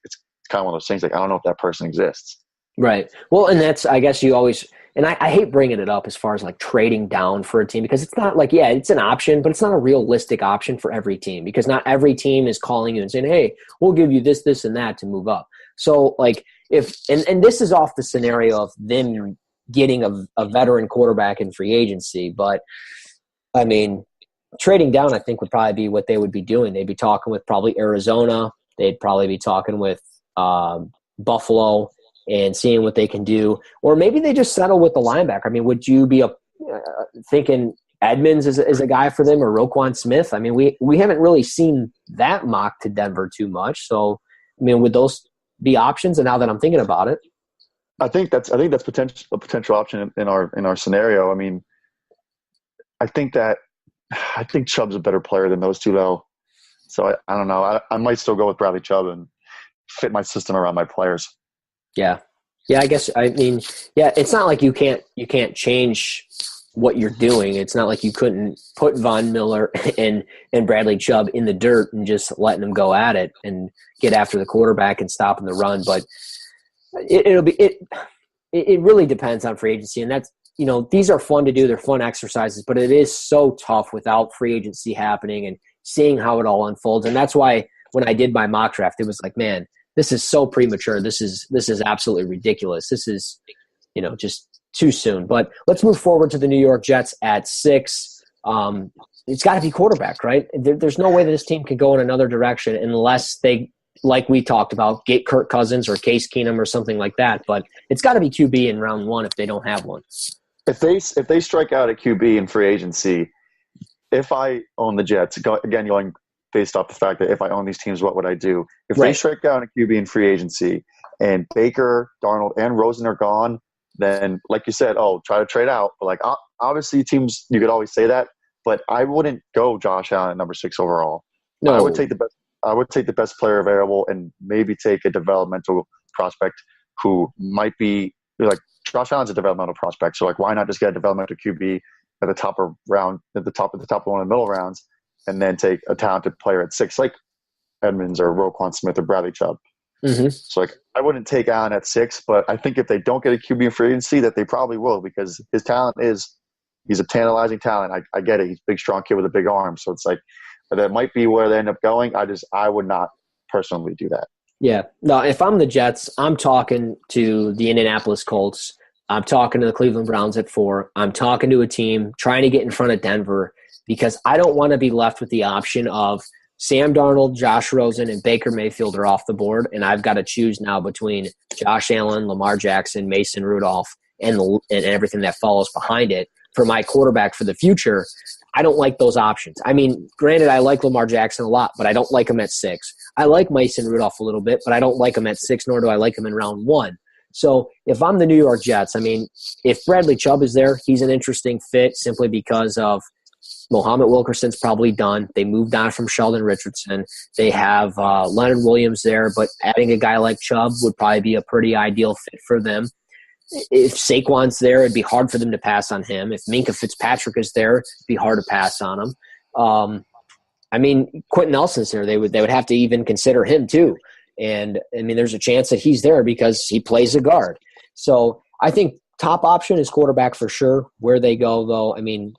kind of one of those things. Like I don't know if that person exists. Right. Well, and that's, I guess you always, and I hate bringing it up as far as like trading down for a team, because it's not like, yeah, it's an option, but it's not a realistic option for every team, because not every team is calling you and saying, hey, we'll give you this, this, and that to move up. So like if, and this is off the scenario of them getting a veteran quarterback in free agency, but I mean, trading down, I think would probably be what they would be doing. They'd be talking with probably Arizona. They'd probably be talking with Buffalo and seeing what they can do. Or maybe they just settle with the linebacker. I mean, would you be thinking Edmonds is a guy for them, or Roquan Smith? I mean, we haven't really seen that mock to Denver too much. So, I mean, would those be options? And now that I'm thinking about it, I think that's a potential option in our scenario. I mean, I think Chubb's a better player than those two, though. So I don't know. I might still go with Bradley Chubb and fit my system around my players. Yeah. I guess, I mean, yeah, it's not like you can't change what you're doing. It's not like you couldn't put Von Miller and Bradley Chubb in the dirt and just letting them go at it and get after the quarterback and stopping the run. But it really depends on free agency. And that's, you know, these are fun to do. They're fun exercises, but it is so tough without free agency happening and seeing how it all unfolds. And that's why when I did my mock draft, it was like, man, this is so premature. This is absolutely ridiculous. This is, you know, just too soon. But let's move forward to the New York Jets at 6. It's got to be quarterback, right? There's no way that this team can go in another direction unless they, like we talked about, get Kirk Cousins or Case Keenum or something like that. But it's got to be QB in round 1 if they don't have one. If they strike out at QB in free agency, if I own the Jets, going based off the fact that if I own these teams, what would I do? If they strike out a QB in free agency and Baker, Darnold, and Rosen are gone, then like you said, try to trade out. But like obviously teams, you could always say that, but I wouldn't go Josh Allen at number 6 overall. No, I would take the best player available and maybe take a developmental prospect who might be like Josh Allen's a developmental prospect. So like, why not just get a developmental QB at the top of one of the middle rounds, and then take a talented player at 6, like Edmonds or Roquan Smith or Bradley Chubb. Mm-hmm. So like, I wouldn't take Allen at 6, but I think if they don't get a QB in free agency, that they probably will, because his talent he's a tantalizing talent. I get it. He's a big, strong kid with a big arm. So it's like, that might be where they end up going. I would not personally do that. Yeah. No, if I'm the Jets, I'm talking to the Indianapolis Colts. I'm talking to the Cleveland Browns at 4. I'm talking to a team trying to get in front of Denver, because I don't want to be left with the option of Sam Darnold, Josh Rosen, and Baker Mayfield are off the board, and I've got to choose now between Josh Allen, Lamar Jackson, Mason Rudolph, and everything that follows behind it for my quarterback for the future. I don't like those options. I mean, granted, I like Lamar Jackson a lot, but I don't like him at 6. I like Mason Rudolph a little bit, but I don't like him at 6, nor do I like him in round 1. So if I'm the New York Jets, I mean, if Bradley Chubb is there, he's an interesting fit simply because of Mohamed Wilkerson's probably done. They moved on from Sheldon Richardson. They have Leonard Williams there, but adding a guy like Chubb would probably be a pretty ideal fit for them. If Saquon's there, it'd be hard for them to pass on him. If Minkah Fitzpatrick is there, it'd be hard to pass on him. I mean, Quentin Nelson's there. They would have to even consider him too. And, I mean, there's a chance that he's there because he plays a guard. So I think top option is quarterback for sure. Where they go, though, I mean,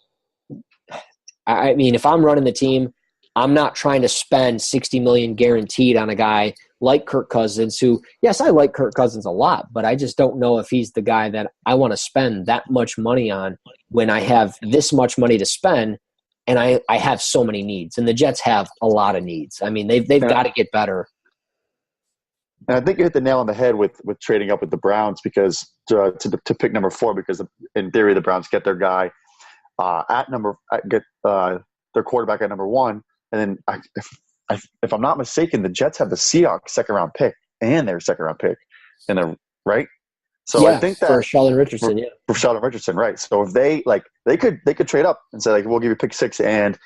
if I'm running the team, I'm not trying to spend $60 million guaranteed on a guy like Kirk Cousins, who, yes, I like Kirk Cousins a lot, but I just don't know if he's the guy that I want to spend that much money on when I have this much money to spend and I have so many needs. And the Jets have a lot of needs. I mean, they've got to get better. And I think you hit the nail on the head with trading up with the Browns, because to pick number 4, because in theory the Browns get their guy get their quarterback at number 1, and then if I'm not mistaken, the Jets have the Seahawks second-round pick and their second-round pick, right. So yeah, I think that for Sheldon Richardson, for Sheldon Richardson, right? So if they could trade up and say, like, we'll give you pick 6 and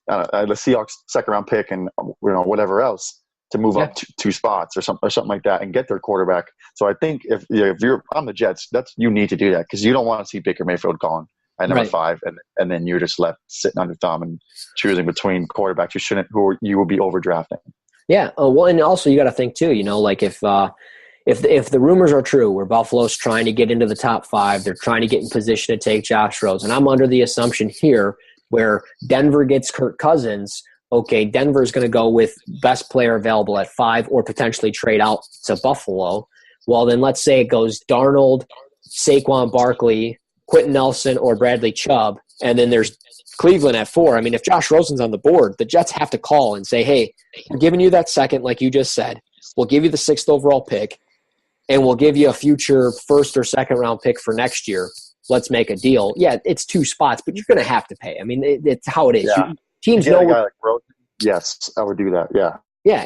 the Seahawks second-round pick and whatever else to move up 2 spots or something like that and get their quarterback. So I think if you're on the Jets, you need to do that, because you don't want to see Baker Mayfield gone at number Right. 5, and then you're just left sitting on your thumb and choosing between quarterbacks who you will be overdrafting. Yeah. Well, and also you got to think too. Like if the rumors are true, where Buffalo's trying to get into the top 5, they're trying to get in position to take Josh Rosen. And I'm under the assumption here where Denver gets Kirk Cousins. Okay, Denver's going to go with best player available at 5 or potentially trade out to Buffalo. Well, then let's say it goes Darnold, Saquon Barkley, Quentin Nelson, or Bradley Chubb, and then there's Cleveland at 4. I mean, if Josh Rosen's on the board, the Jets have to call and say, hey, we're giving you that second, like you just said. We'll give you the 6th overall pick, and we'll give you a future 1st or 2nd round pick for next year. Let's make a deal. Yeah, it's 2 spots, but you're going to have to pay. I mean, it's how it is. Yeah. Teams you get know. a guy like Rosen, yes, I would do that. Yeah. Yeah,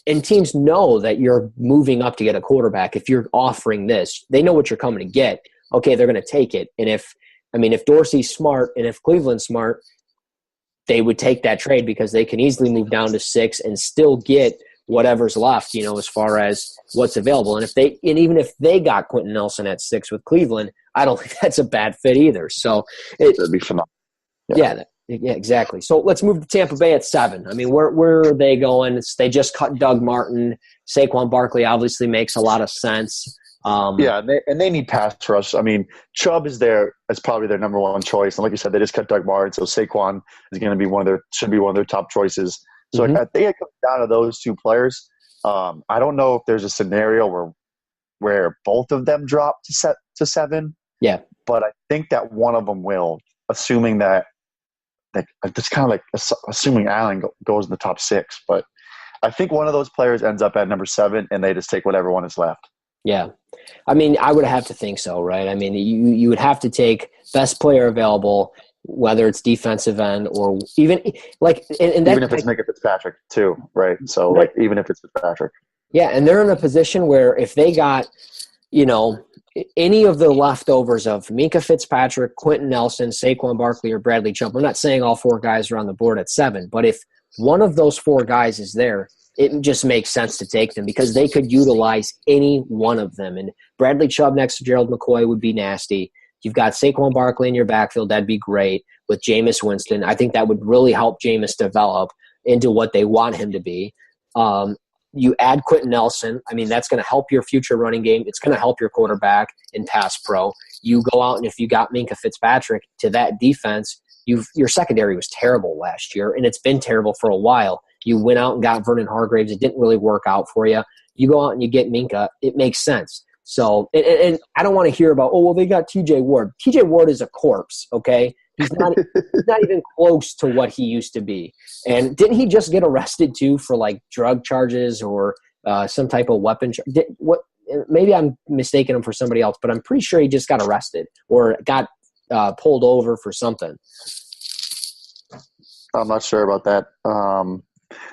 and teams know that you're moving up to get a quarterback. If you're offering this, they know what you're coming to get. Okay, they're going to take it. And if Dorsey's smart and if Cleveland's smart, they would take that trade because they can easily move down to 6 and still get whatever's left, as far as what's available. And even if they got Quentin Nelson at 6 with Cleveland, I don't think that's a bad fit either. So that'd be phenomenal. Yeah, exactly. So let's move to Tampa Bay at 7. I mean, where are they going? They just cut Doug Martin. Saquon Barkley obviously makes a lot of sense. They need pass rush. I mean, Chubb is probably their number 1 choice, and like you said, they just cut Doug Martin, so Saquon is going to be should be one of their top choices. So I think it comes down to those 2 players. I don't know if there's a scenario where both of them drop to 7. Yeah, but I think that one of them will, assuming that. It's kind of like assuming Allen goes in the top 6, but I think one of those players ends up at number 7, and they just take whatever one is left. Yeah, I mean, I would have to think so, right? I mean, you would have to take best player available, whether it's defensive end or even like, and even if it's Micah Fitzpatrick too, right? So right. Even if it's Fitzpatrick, yeah, and they're in a position where if they got, any of the leftovers of Micah Fitzpatrick, Quentin Nelson, Saquon Barkley, or Bradley Chubb. I'm not saying all 4 guys are on the board at 7, but if one of those 4 guys is there, it just makes sense to take them because they could utilize any one of them. And Bradley Chubb next to Gerald McCoy would be nasty. You've got Saquon Barkley in your backfield. That'd be great with Jameis Winston. I think that would really help Jameis develop into what they want him to be. You add Quentin Nelson. I mean, that's going to help your future running game. It's going to help your quarterback in pass pro. You go out, and if you got Minka Fitzpatrick to that defense, your secondary was terrible last year, and it's been terrible for a while. You went out and got Vernon Hargreaves. It didn't really work out for you. You go out and you get Minka. It makes sense. So, and I don't want to hear about, they got TJ Ward. TJ Ward is a corpse, okay? He's not even close to what he used to be. And didn't he just get arrested too for like drug charges or some type of weapon? Maybe I'm mistaking him for somebody else, but I'm pretty sure he just got arrested or got pulled over for something. I'm not sure about that.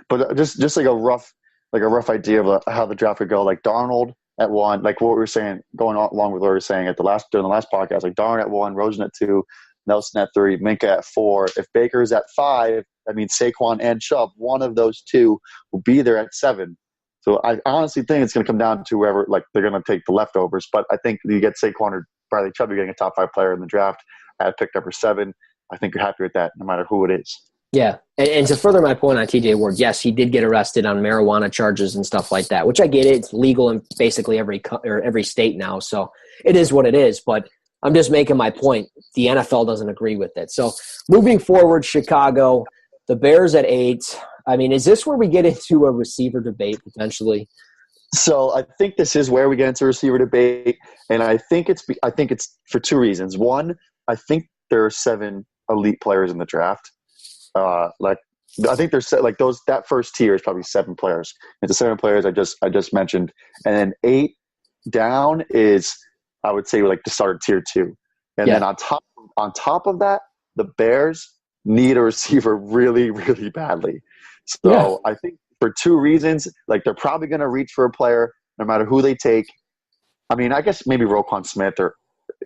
But just like a rough idea of how the draft would go. Like Darnold at 1, like what we were saying, going along with what we were saying during the last podcast. Like Darnold at 1, Rosen at 2. Nelson at 3, Minka at 4. If Baker's at 5, that means Saquon and Chubb. One of those 2 will be there at 7. So I honestly think it's going to come down to whoever, like they're going to take the leftovers. But I think you get Saquon or Bradley Chubb, you're getting a top 5 player in the draft at pick number 7. I think you're happy with that no matter who it is. Yeah, and to further my point on TJ Ward, yes, he did get arrested on marijuana charges and stuff like that, which I get it. It's legal in basically every state now, so it is what it is. But I'm just making my point. The NFL doesn't agree with it. So moving forward, Chicago, the Bears at 8. I mean, is this where we get into a receiver debate potentially? So I think this is where we get into receiver debate, and I think it's for 2 reasons. One, I think there are 7 elite players in the draft. I think there's like that first tier is probably 7 players. It's the 7 players I just mentioned, and then 8 down is, I would say, like the start of tier 2. And then on top of that, the Bears need a receiver really, really badly. So I think for 2 reasons, like they're probably going to reach for a player no matter who they take. I mean, I guess maybe Roquan Smith or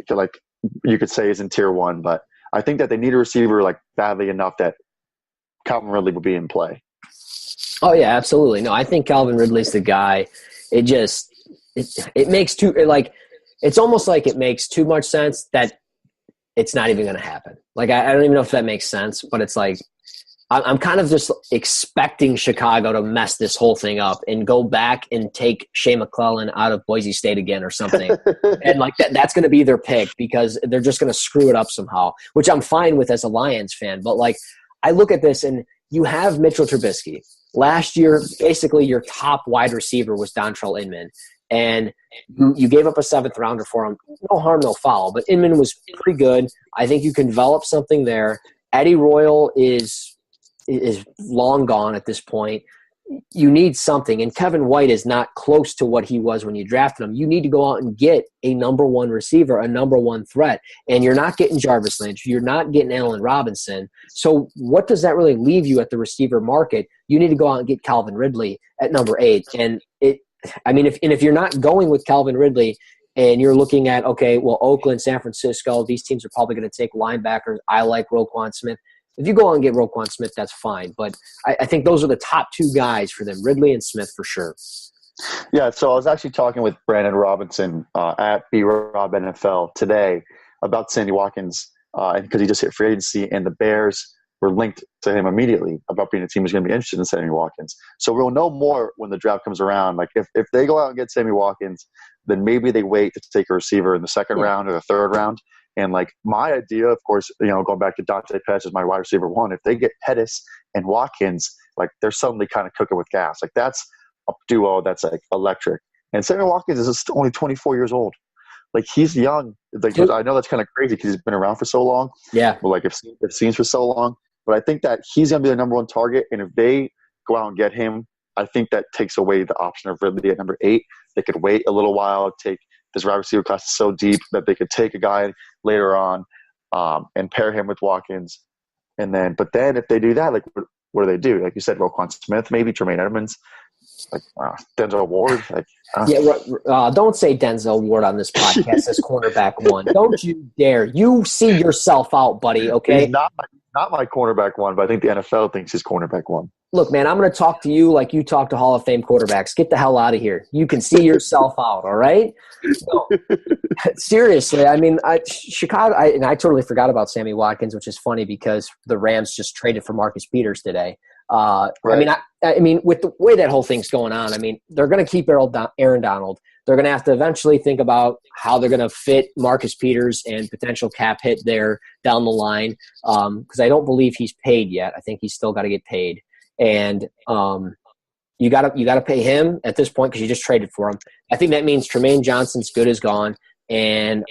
like you could say is in tier 1, but I think that they need a receiver like badly enough that Calvin Ridley will be in play. Oh yeah, absolutely. No, I think Calvin Ridley's the guy. It makes it's almost like it makes too much sense that it's not even going to happen. Like, I don't even know if that makes sense, but it's like, I'm kind of just expecting Chicago to mess this whole thing up and go back and take Shea McClellan out of Boise State again or something. And like that's going to be their pick because they're just going to screw it up somehow, which I'm fine with as a Lions fan. But like, I look at this and you have Mitchell Trubisky. Last year, basically your top wide receiver was Dontrell Inman. And you gave up a 7th rounder for him. No harm, no foul. But Inman was pretty good. I think you can develop something there. Eddie Royal is long gone at this point. You need something. And Kevin White is not close to what he was when you drafted him. You need to go out and get a number 1 receiver, a number 1 threat. And you're not getting Jarvis Lynch. You're not getting Allen Robinson. So what does that really leave you at the receiver market? You need to go out and get Calvin Ridley at number 8. And if you're not going with Calvin Ridley and you're looking at, okay, well, Oakland, San Francisco, these teams are probably going to take linebackers. I like Roquan Smith. If you go out and get Roquan Smith, that's fine. But I think those are the top 2 guys for them, Ridley and Smith for sure. Yeah, so I was actually talking with Brandon Robinson at B-Rob NFL today about Sammy Watkins because he just hit free agency, and the Bears were linked to him immediately about being a team who's going to be interested in Sammy Watkins. So we'll know more when the draft comes around. Like if they go out and get Sammy Watkins, then maybe they wait to take a receiver in the 2nd round or the 3rd round. And like my idea, of course, going back to Dante Pettis as my wide receiver 1, if they get Pettis and Watkins, like they're suddenly kind of cooking with gas. Like that's a duo that's like electric. And Sammy Watkins is only 24 years old. Like he's young. Like I know that's kind of crazy because he's been around for so long. Yeah. But like it seems for so long. But I think that he's going to be the number 1 target. And if they go out and get him, I think that takes away the option of Ridley at number 8. They could wait a little while, this wide receiver class is so deep that they could take a guy later on and pair him with Watkins. But then if they do that, like what do they do? Like you said, Roquan Smith, maybe Tremaine Edmonds, like Denzel Ward. Like, don't say Denzel Ward on this podcast as cornerback 1. Don't you dare. You see yourself out, buddy, okay? He's not my cornerback 1, but I think the NFL thinks he's cornerback 1. Look, man, I'm going to talk to you like you talk to Hall of Fame quarterbacks. Get the hell out of here. You can see yourself out, all right? No. Seriously, Chicago, I totally forgot about Sammy Watkins, which is funny because the Rams just traded for Marcus Peters today. Right. With the way that whole thing's going on, they're going to keep Aaron Donald. They're going to have to eventually think about how they're going to fit Marcus Peters and potential cap hit there down the line because I don't believe he's paid yet. I think he's still got to get paid. And you got to pay him at this point because you just traded for him. I think that means Tremaine Johnson's good as gone, and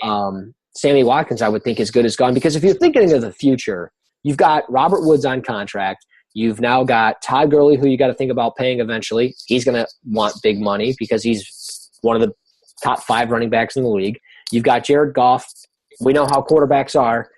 Sammy Watkins I would think is good as gone because if you're thinking of the future, you've got Robert Woods on contract. You've now got Todd Gurley, who you got to think about paying eventually. He's going to want big money because he's one of the top 5 running backs in the league. You've got Jared Goff. We know how quarterbacks are.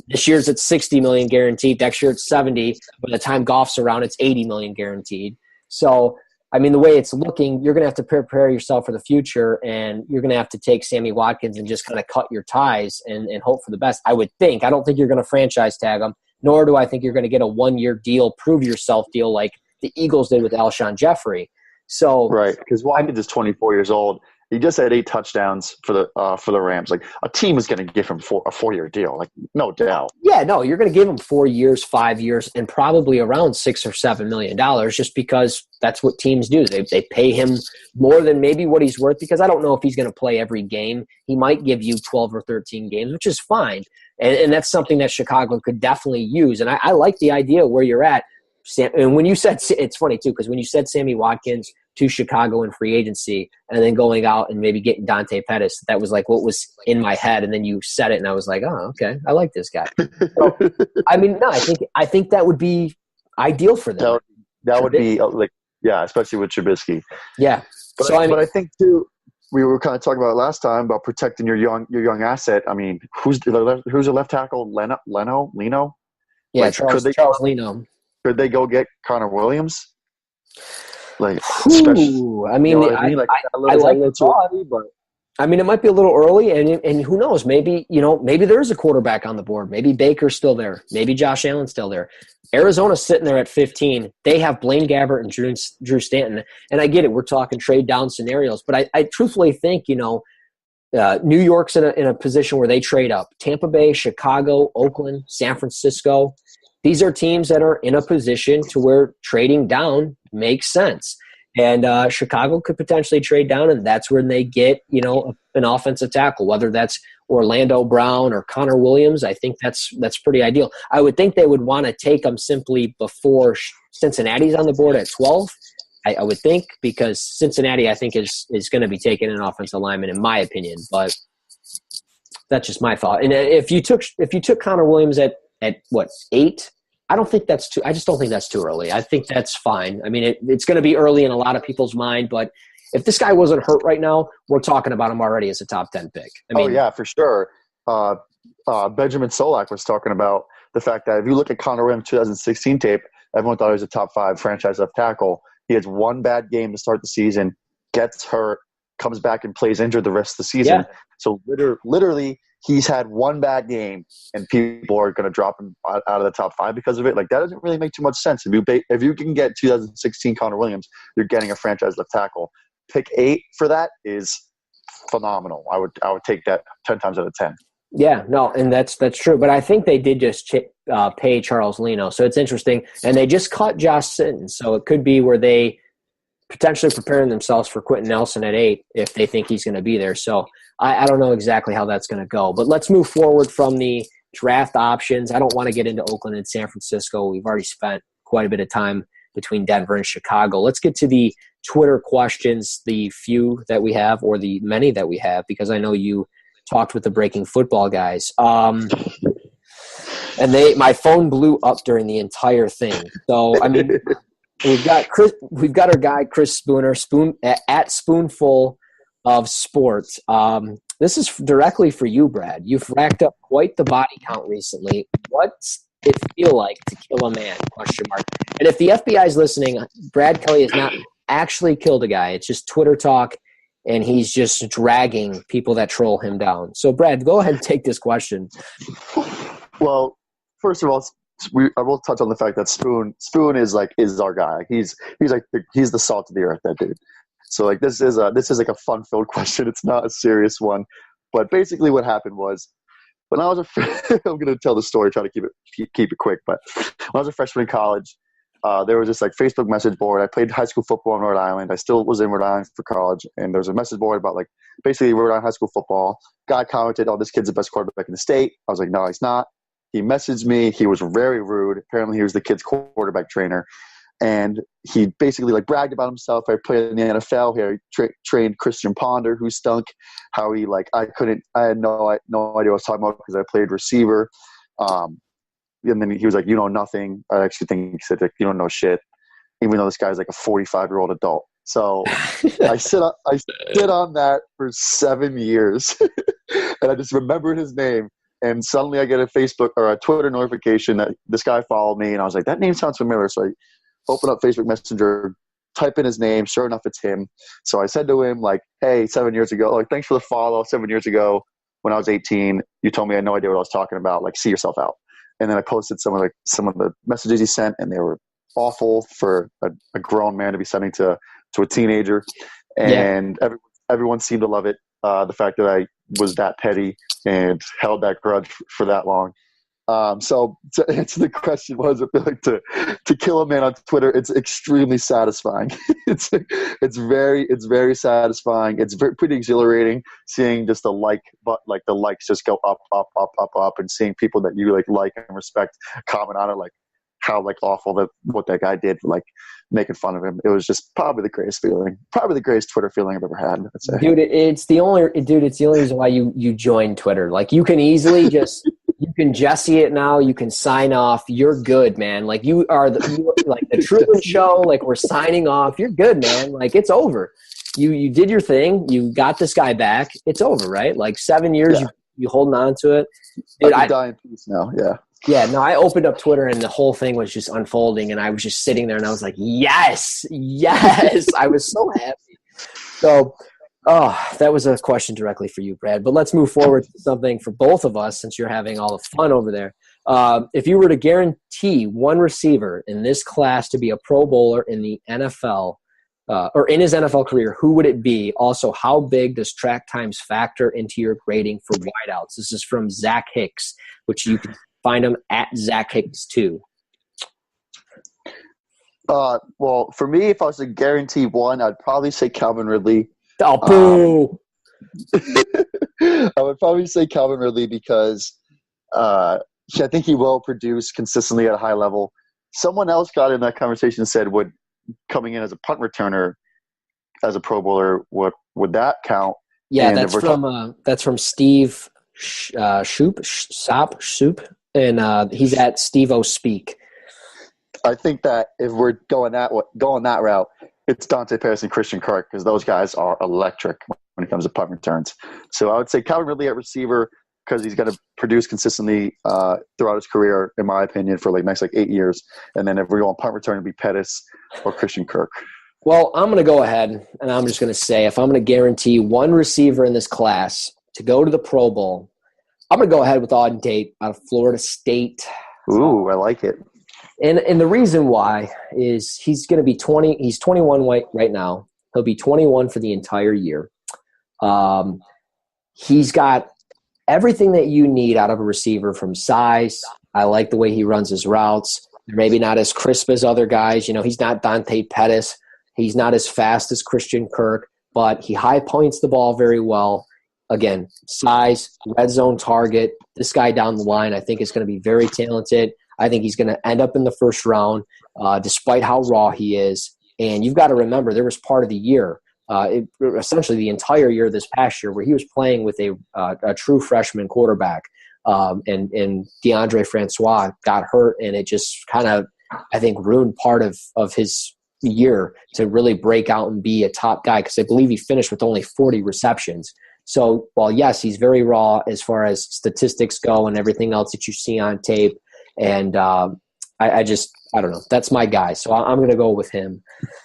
This year's at 60 million guaranteed. Next year it's 70. By the time Goff's around, it's 80 million guaranteed. So, the way it's looking, you're going to have to prepare yourself for the future, and you're going to have to take Sammy Watkins and just kind of cut your ties and hope for the best. I would think. I don't think you're going to franchise tag him, nor do I think you're going to get a 1-year deal, prove yourself deal like the Eagles did with Alshon Jeffrey. So, right, because Watkins is 24 years old. He just had 8 touchdowns for the Rams. Like a team is going to give him a 4-year deal, like no doubt. Yeah, no, you're going to give him 4 years, 5 years, and probably around $6 or $7 million, just because that's what teams do. They pay him more than maybe what he's worth because I don't know if he's going to play every game. He might give you 12 or 13 games, which is fine, and that's something that Chicago could definitely use. And I like the idea where you're at. And when you said – it's funny too because when you said Sammy Watkins to Chicago in free agency and then going out and maybe getting Dante Pettis, that was like what was in my head. And then you said it and I was like, oh, okay, I like this guy. So, I think that would be ideal for them. That would be especially with Trubisky. Yeah. But I think too, we were kind of talking about it last time about protecting your young asset. Who's the left tackle? Leno? Yeah, Charles Leno. Could they go get Connor Williams? I like the thought, but it might be a little early, and who knows? Maybe there is a quarterback on the board. Maybe Baker's still there. Maybe Josh Allen's still there. Arizona's sitting there at 15. They have Blaine Gabbert and Drew Stanton, and I get it. We're talking trade down scenarios, but I truthfully think New York's in a position where they trade up. Tampa Bay, Chicago, Oakland, San Francisco. These are teams that are in a position to where trading down makes sense. And Chicago could potentially trade down, and that's when they get, an offensive tackle, whether that's Orlando Brown or Connor Williams. I think that's pretty ideal. I would think they would want to take them simply before Cincinnati's on the board at 12. I would think, because Cincinnati, I think, is going to be taking an offensive lineman, in my opinion. But that's just my thought. And if you took Connor Williams at what, 8? I just don't think that's too early. I think that's fine. I mean, it's going to be early in a lot of people's mind, but if this guy wasn't hurt right now, we're talking about him already as a top 10 pick. Yeah, for sure. Benjamin Solak was talking about the fact that if you look at Connor Williams' 2016 tape, everyone thought he was a top 5 franchise left tackle. He has one bad game to start the season, gets hurt, comes back and plays injured the rest of the season. Yeah. So literally, he's had one bad game, and people are going to drop him out of the top 5 because of it. Like, that doesn't really make too much sense. If you can get 2016 Connor Williams, you're getting a franchise left tackle. Pick 8 for that is phenomenal. I would take that 10 times out of 10. Yeah, no, and that's true. But I think they did just pay Charles Leno, so it's interesting. And they just cut Josh Sitton, so it could be where they potentially preparing themselves for Quentin Nelson at 8 if they think he's going to be there. So I don't know exactly how that's going to go. But let's move forward from the draft options. I don't want to get into Oakland and San Francisco. We've already spent quite a bit of time between Denver and Chicago. Let's get to the Twitter questions, the few that we have or the many that we have, because I know you talked with the Breaking Football guys. And my phone blew up during the entire thing. So, I mean, we've got our guy, Chris Spooner, at Spoonful of Sports. This is directly for you, Brad. You've racked up quite the body count recently. What's it feel like to kill a man? ? And if the FBI is listening, Brad Kelly has not actually killed a guy. It's just Twitter talk, and he's just dragging people that troll him down. So, Brad, go ahead and take this question. Well, first of all, I will touch on the fact that Spoon is our guy. He's the salt of the earth, that dude. So like this is like a fun-filled question. It's not a serious one, but basically what happened was when I was I'm going to tell the story, try to keep it quick. But when I was a freshman in college, there was this like Facebook message board. I played high school football in Rhode Island. I still was in Rhode Island for college, and there was a message board about like basically Rhode Island high school football. Guy commented, "Oh, this kid's the best quarterback in the state." I was like, "No, he's not." He messaged me. He was very rude. Apparently, he was the kid's quarterback trainer. And he basically like bragged about himself. I played in the NFL here. He trained Christian Ponder, who stunk. How he like I had no idea what I was talking about because I played receiver. And then he was like, "You know nothing." I actually think he said like, "You don't know shit," even though this guy's like a 45-year-old adult. So I sit on that for 7 years, and I just remembered his name. And suddenly I get a Facebook or a Twitter notification that this guy followed me, and I was like, "That name sounds familiar." So I open up Facebook Messenger, type in his name. Sure enough, it's him. So I said to him, like, "Hey, 7 years ago, like, thanks for the follow. 7 years ago, when I was 18, you told me I had no idea what I was talking about. Like, see yourself out." And then I posted some of the messages he sent, and they were awful for a grown man to be sending to a teenager. And everyone seemed to love it. The fact that I was that petty and held that grudge for that long. So to answer the question, what does it feel like to kill a man on Twitter? It's extremely satisfying. It's very satisfying. It's pretty exhilarating seeing just the likes just go up, and seeing people that you like and respect comment on it, like how like awful what that guy did, like making fun of him. It was just probably the greatest feeling, probably the greatest Twitter feeling I've ever had. I'd say. Dude, it's the only reason why you joined Twitter. Like you can easily just. You can Jesse it now. You can sign off. You're good, man. Like you are like the Truman Show. Like we're signing off. You're good, man. Like it's over. You did your thing. You got this guy back. It's over, right? Like 7 years. You holding on to it. Dude, I can die in peace now. Yeah. Yeah. No, I opened up Twitter and the whole thing was just unfolding, and I was just sitting there and I was like, yes. I was so happy. So. Oh, that was a question directly for you, Brad. But let's move forward to something for both of us since you're having all the fun over there. If you were to guarantee one receiver in this class to be a Pro Bowler in the NFL, or in his NFL career, who would it be? Also, how big does track times factor into your grading for wideouts? This is from Zach Hicks, which you can find him at Zach Hicks 2. Well, for me, if I was to guarantee one, I'd probably say Calvin Ridley. Oh, boo! I would probably say Calvin Ridley because I think he will produce consistently at a high level. Someone else got in that conversation and said, would coming in as a punt returner as a Pro Bowler, would that count? Yeah, that's from Steve Shoop, and he's at Steve-O Speak. I think that if we're going that route, it's Dante Pettis and Christian Kirk because those guys are electric when it comes to punt returns. So I would say Calvin Ridley at receiver because he's going to produce consistently throughout his career, in my opinion, for next 8 years. And then if we go on punt return, it'd be Pettis or Christian Kirk. Well, I'm going to go ahead, and I'm just going to say if I'm going to guarantee one receiver in this class to go to the Pro Bowl, I'm going to go ahead with Auden Tate out of Florida State. Ooh, I like it. And the reason why is he's going to be 20. He's 21 right now. He'll be 21 for the entire year. He's got everything that you need out of a receiver from size. I like the way he runs his routes. They're maybe not as crisp as other guys. He's not Dante Pettis. He's not as fast as Christian Kirk, but he high points the ball very well. Again, size, red zone target. This guy down the line I think is going to be very talented. I think he's going to end up in the first round despite how raw he is. And you've got to remember there was part of the year, essentially the entire year this past year, where he was playing with a true freshman quarterback. And DeAndre Francois got hurt, and it just kind of, I think, ruined part of his year to really break out and be a top guy because I believe he finished with only 40 receptions. So while, yes, he's very raw as far as statistics go and everything else that you see on tape, and I don't know. That's my guy, so I'm going to go with him.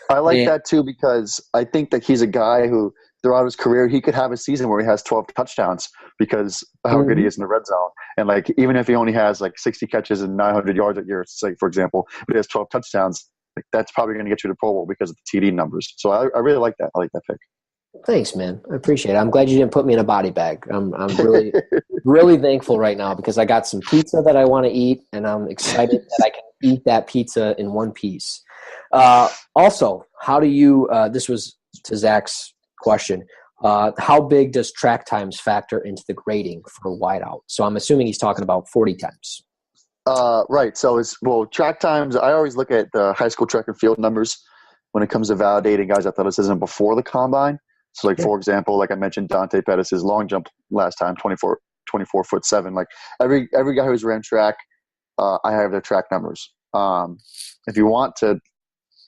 I like that too because I think that he's a guy who throughout his career he could have a season where he has 12 touchdowns because of how good he is in the red zone. And even if he only has 60 catches and 900 yards a year, say for example, but he has 12 touchdowns, that's probably going to get you to Pro Bowl because of the TD numbers. So I really like that. I like that pick. Thanks, man. I appreciate it. I'm glad you didn't put me in a body bag. I'm really, really thankful right now because I got some pizza that I want to eat, and I'm excited that I can eat that pizza in one piece. Also, how do you this was to Zach's question. How big does track times factor into the grading for a wideout? So I'm assuming he's talking about 40 times. Right. So track times, I always look at the high school track and field numbers when it comes to validating guys' athleticism before the combine. So, for example, like I mentioned, Dante Pettis' long jump last time, 24'7". Every guy who's ran track, I have their track numbers. If you want to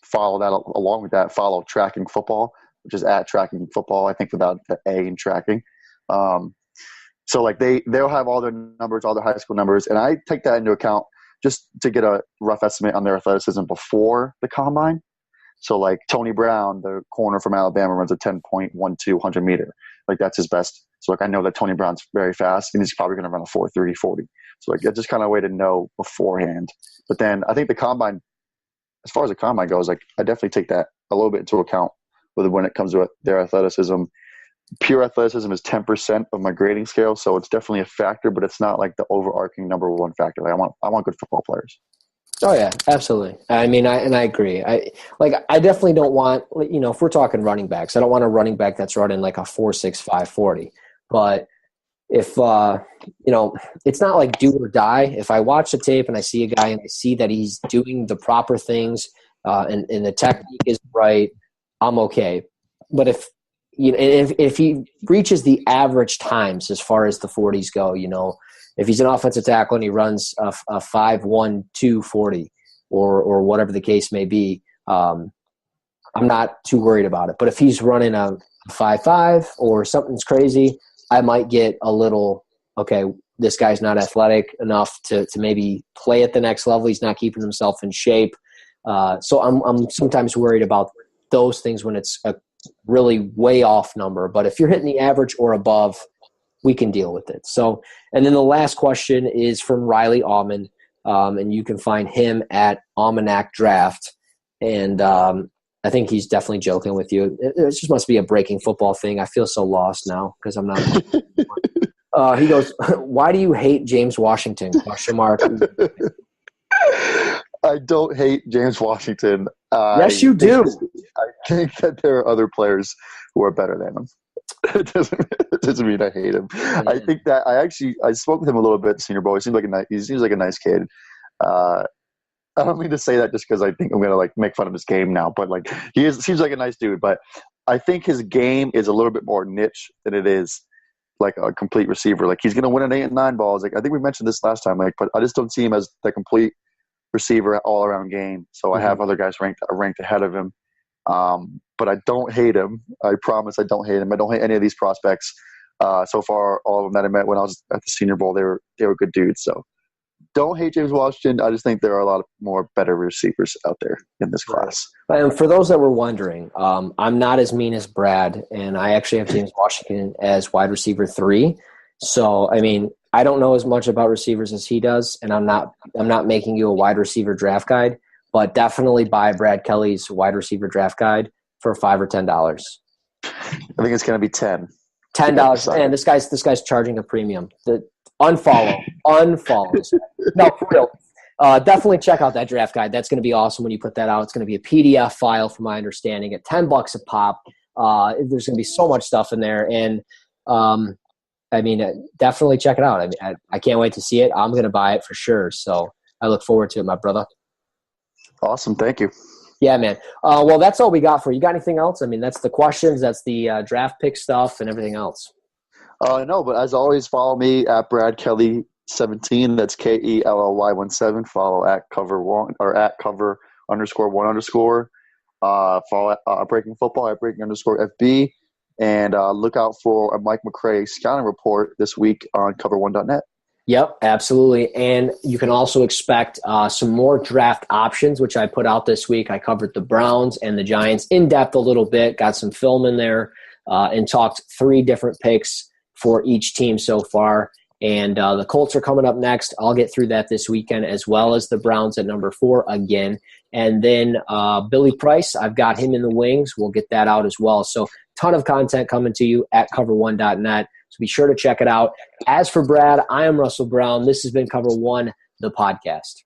follow that along with that, follow Tracking Football, which is at Tracking Football, I think without the A in tracking. So they'll have all their numbers, all their high school numbers, and I take that into account just to get a rough estimate on their athleticism before the combine. So Tony Brown, the corner from Alabama, runs a 10.12 100 meter. That's his best. So I know that Tony Brown's very fast, and he's probably going to run a 4.30 40. So that's just kind of a way to know beforehand. But then I think the combine, as far as the combine goes, I definitely take that a little bit into account when it comes to their athleticism. Pure athleticism is 10% of my grading scale, so it's definitely a factor, but it's not the overarching number one factor. I want good football players. Oh yeah, absolutely. I mean, I agree. I definitely don't want, if we're talking running backs, I don't want a running back that's running a 4.65 40. But if it's not like do or die. If I watch the tape and I see a guy and I see that he's doing the proper things and the technique is right, I'm okay. But if he reaches the average times as far as the 40s go, if he's an offensive tackle and he runs a 5.1 2.40 or whatever the case may be, I'm not too worried about it. But if he's running a 5.5 or something's crazy, I might get a little, okay, this guy's not athletic enough to maybe play at the next level. He's not keeping himself in shape. So I'm sometimes worried about those things when it's a really way off number. But if you're hitting the average or above, we can deal with it. So, and then the last question is from Riley Almond, and you can find him at Almanac Draft. And I think he's definitely joking with you. It just must be a breaking football thing. I feel so lost now because I'm not. He goes, "Why do you hate James Washington?" Question mark. I don't hate James Washington. Yes, you do. I think that there are other players who are better than him. It doesn't mean I hate him. I think that I spoke with him a little bit at Senior Bowl. He seems like a nice kid. I don't mean to say that just because I think I'm gonna like make fun of his game now, but like seems like a nice dude. But I think his game is a little bit more niche than it is like a complete receiver. Like he's gonna win an 8 and 9 balls. Like I think we mentioned this last time. Like, but I just don't see him as the complete receiver all around game. So I have other guys ranked ahead of him. But I don't hate him. I promise I don't hate him. I don't hate any of these prospects. So far, all of them that I met when I was at the Senior Bowl, they were good dudes. So don't hate James Washington. I just think there are a lot more better receivers out there in this class. And for those that were wondering, I'm not as mean as Brad, and I actually have James Washington as wide receiver 3. So, I mean, I don't know as much about receivers as he does, and I'm not making you a wide receiver draft guide, but definitely buy Brad Kelly's wide receiver draft guide for $5 or $10. I think it's going to be $10. $10, and this guy's charging a premium. Unfollow. No, for real. Definitely check out that draft guide. That's going to be awesome when you put that out. It's going to be a PDF file, from my understanding, at $10 a pop. There's going to be so much stuff in there, and I mean, definitely check it out. I mean, I can't wait to see it. I'm going to buy it for sure. So I look forward to it, my brother. Awesome, thank you. Yeah, man. Well, that's all we got for you. Got anything else? I mean, that's the questions, that's the draft pick stuff, and everything else. No, but as always, follow me at Brad Kelly 17. That's KELLY17. Follow at cover1 or at cover_1_. Follow at Breaking Football at Breaking_FB. And look out for a Mike McCray scouting report this week on cover1.net. Yep, absolutely. And you can also expect some more draft options, which I put out this week. I covered the Browns and the Giants in depth a little bit, got some film in there, and talked 3 different picks for each team so far. And the Colts are coming up next. I'll get through that this weekend, as well as the Browns at number 4 again. And then Billy Price, I've got him in the wings. We'll get that out as well. So ton of content coming to you at cover1.net. So be sure to check it out. As for Brad, I am Russell Brown. This has been Cover 1, the podcast.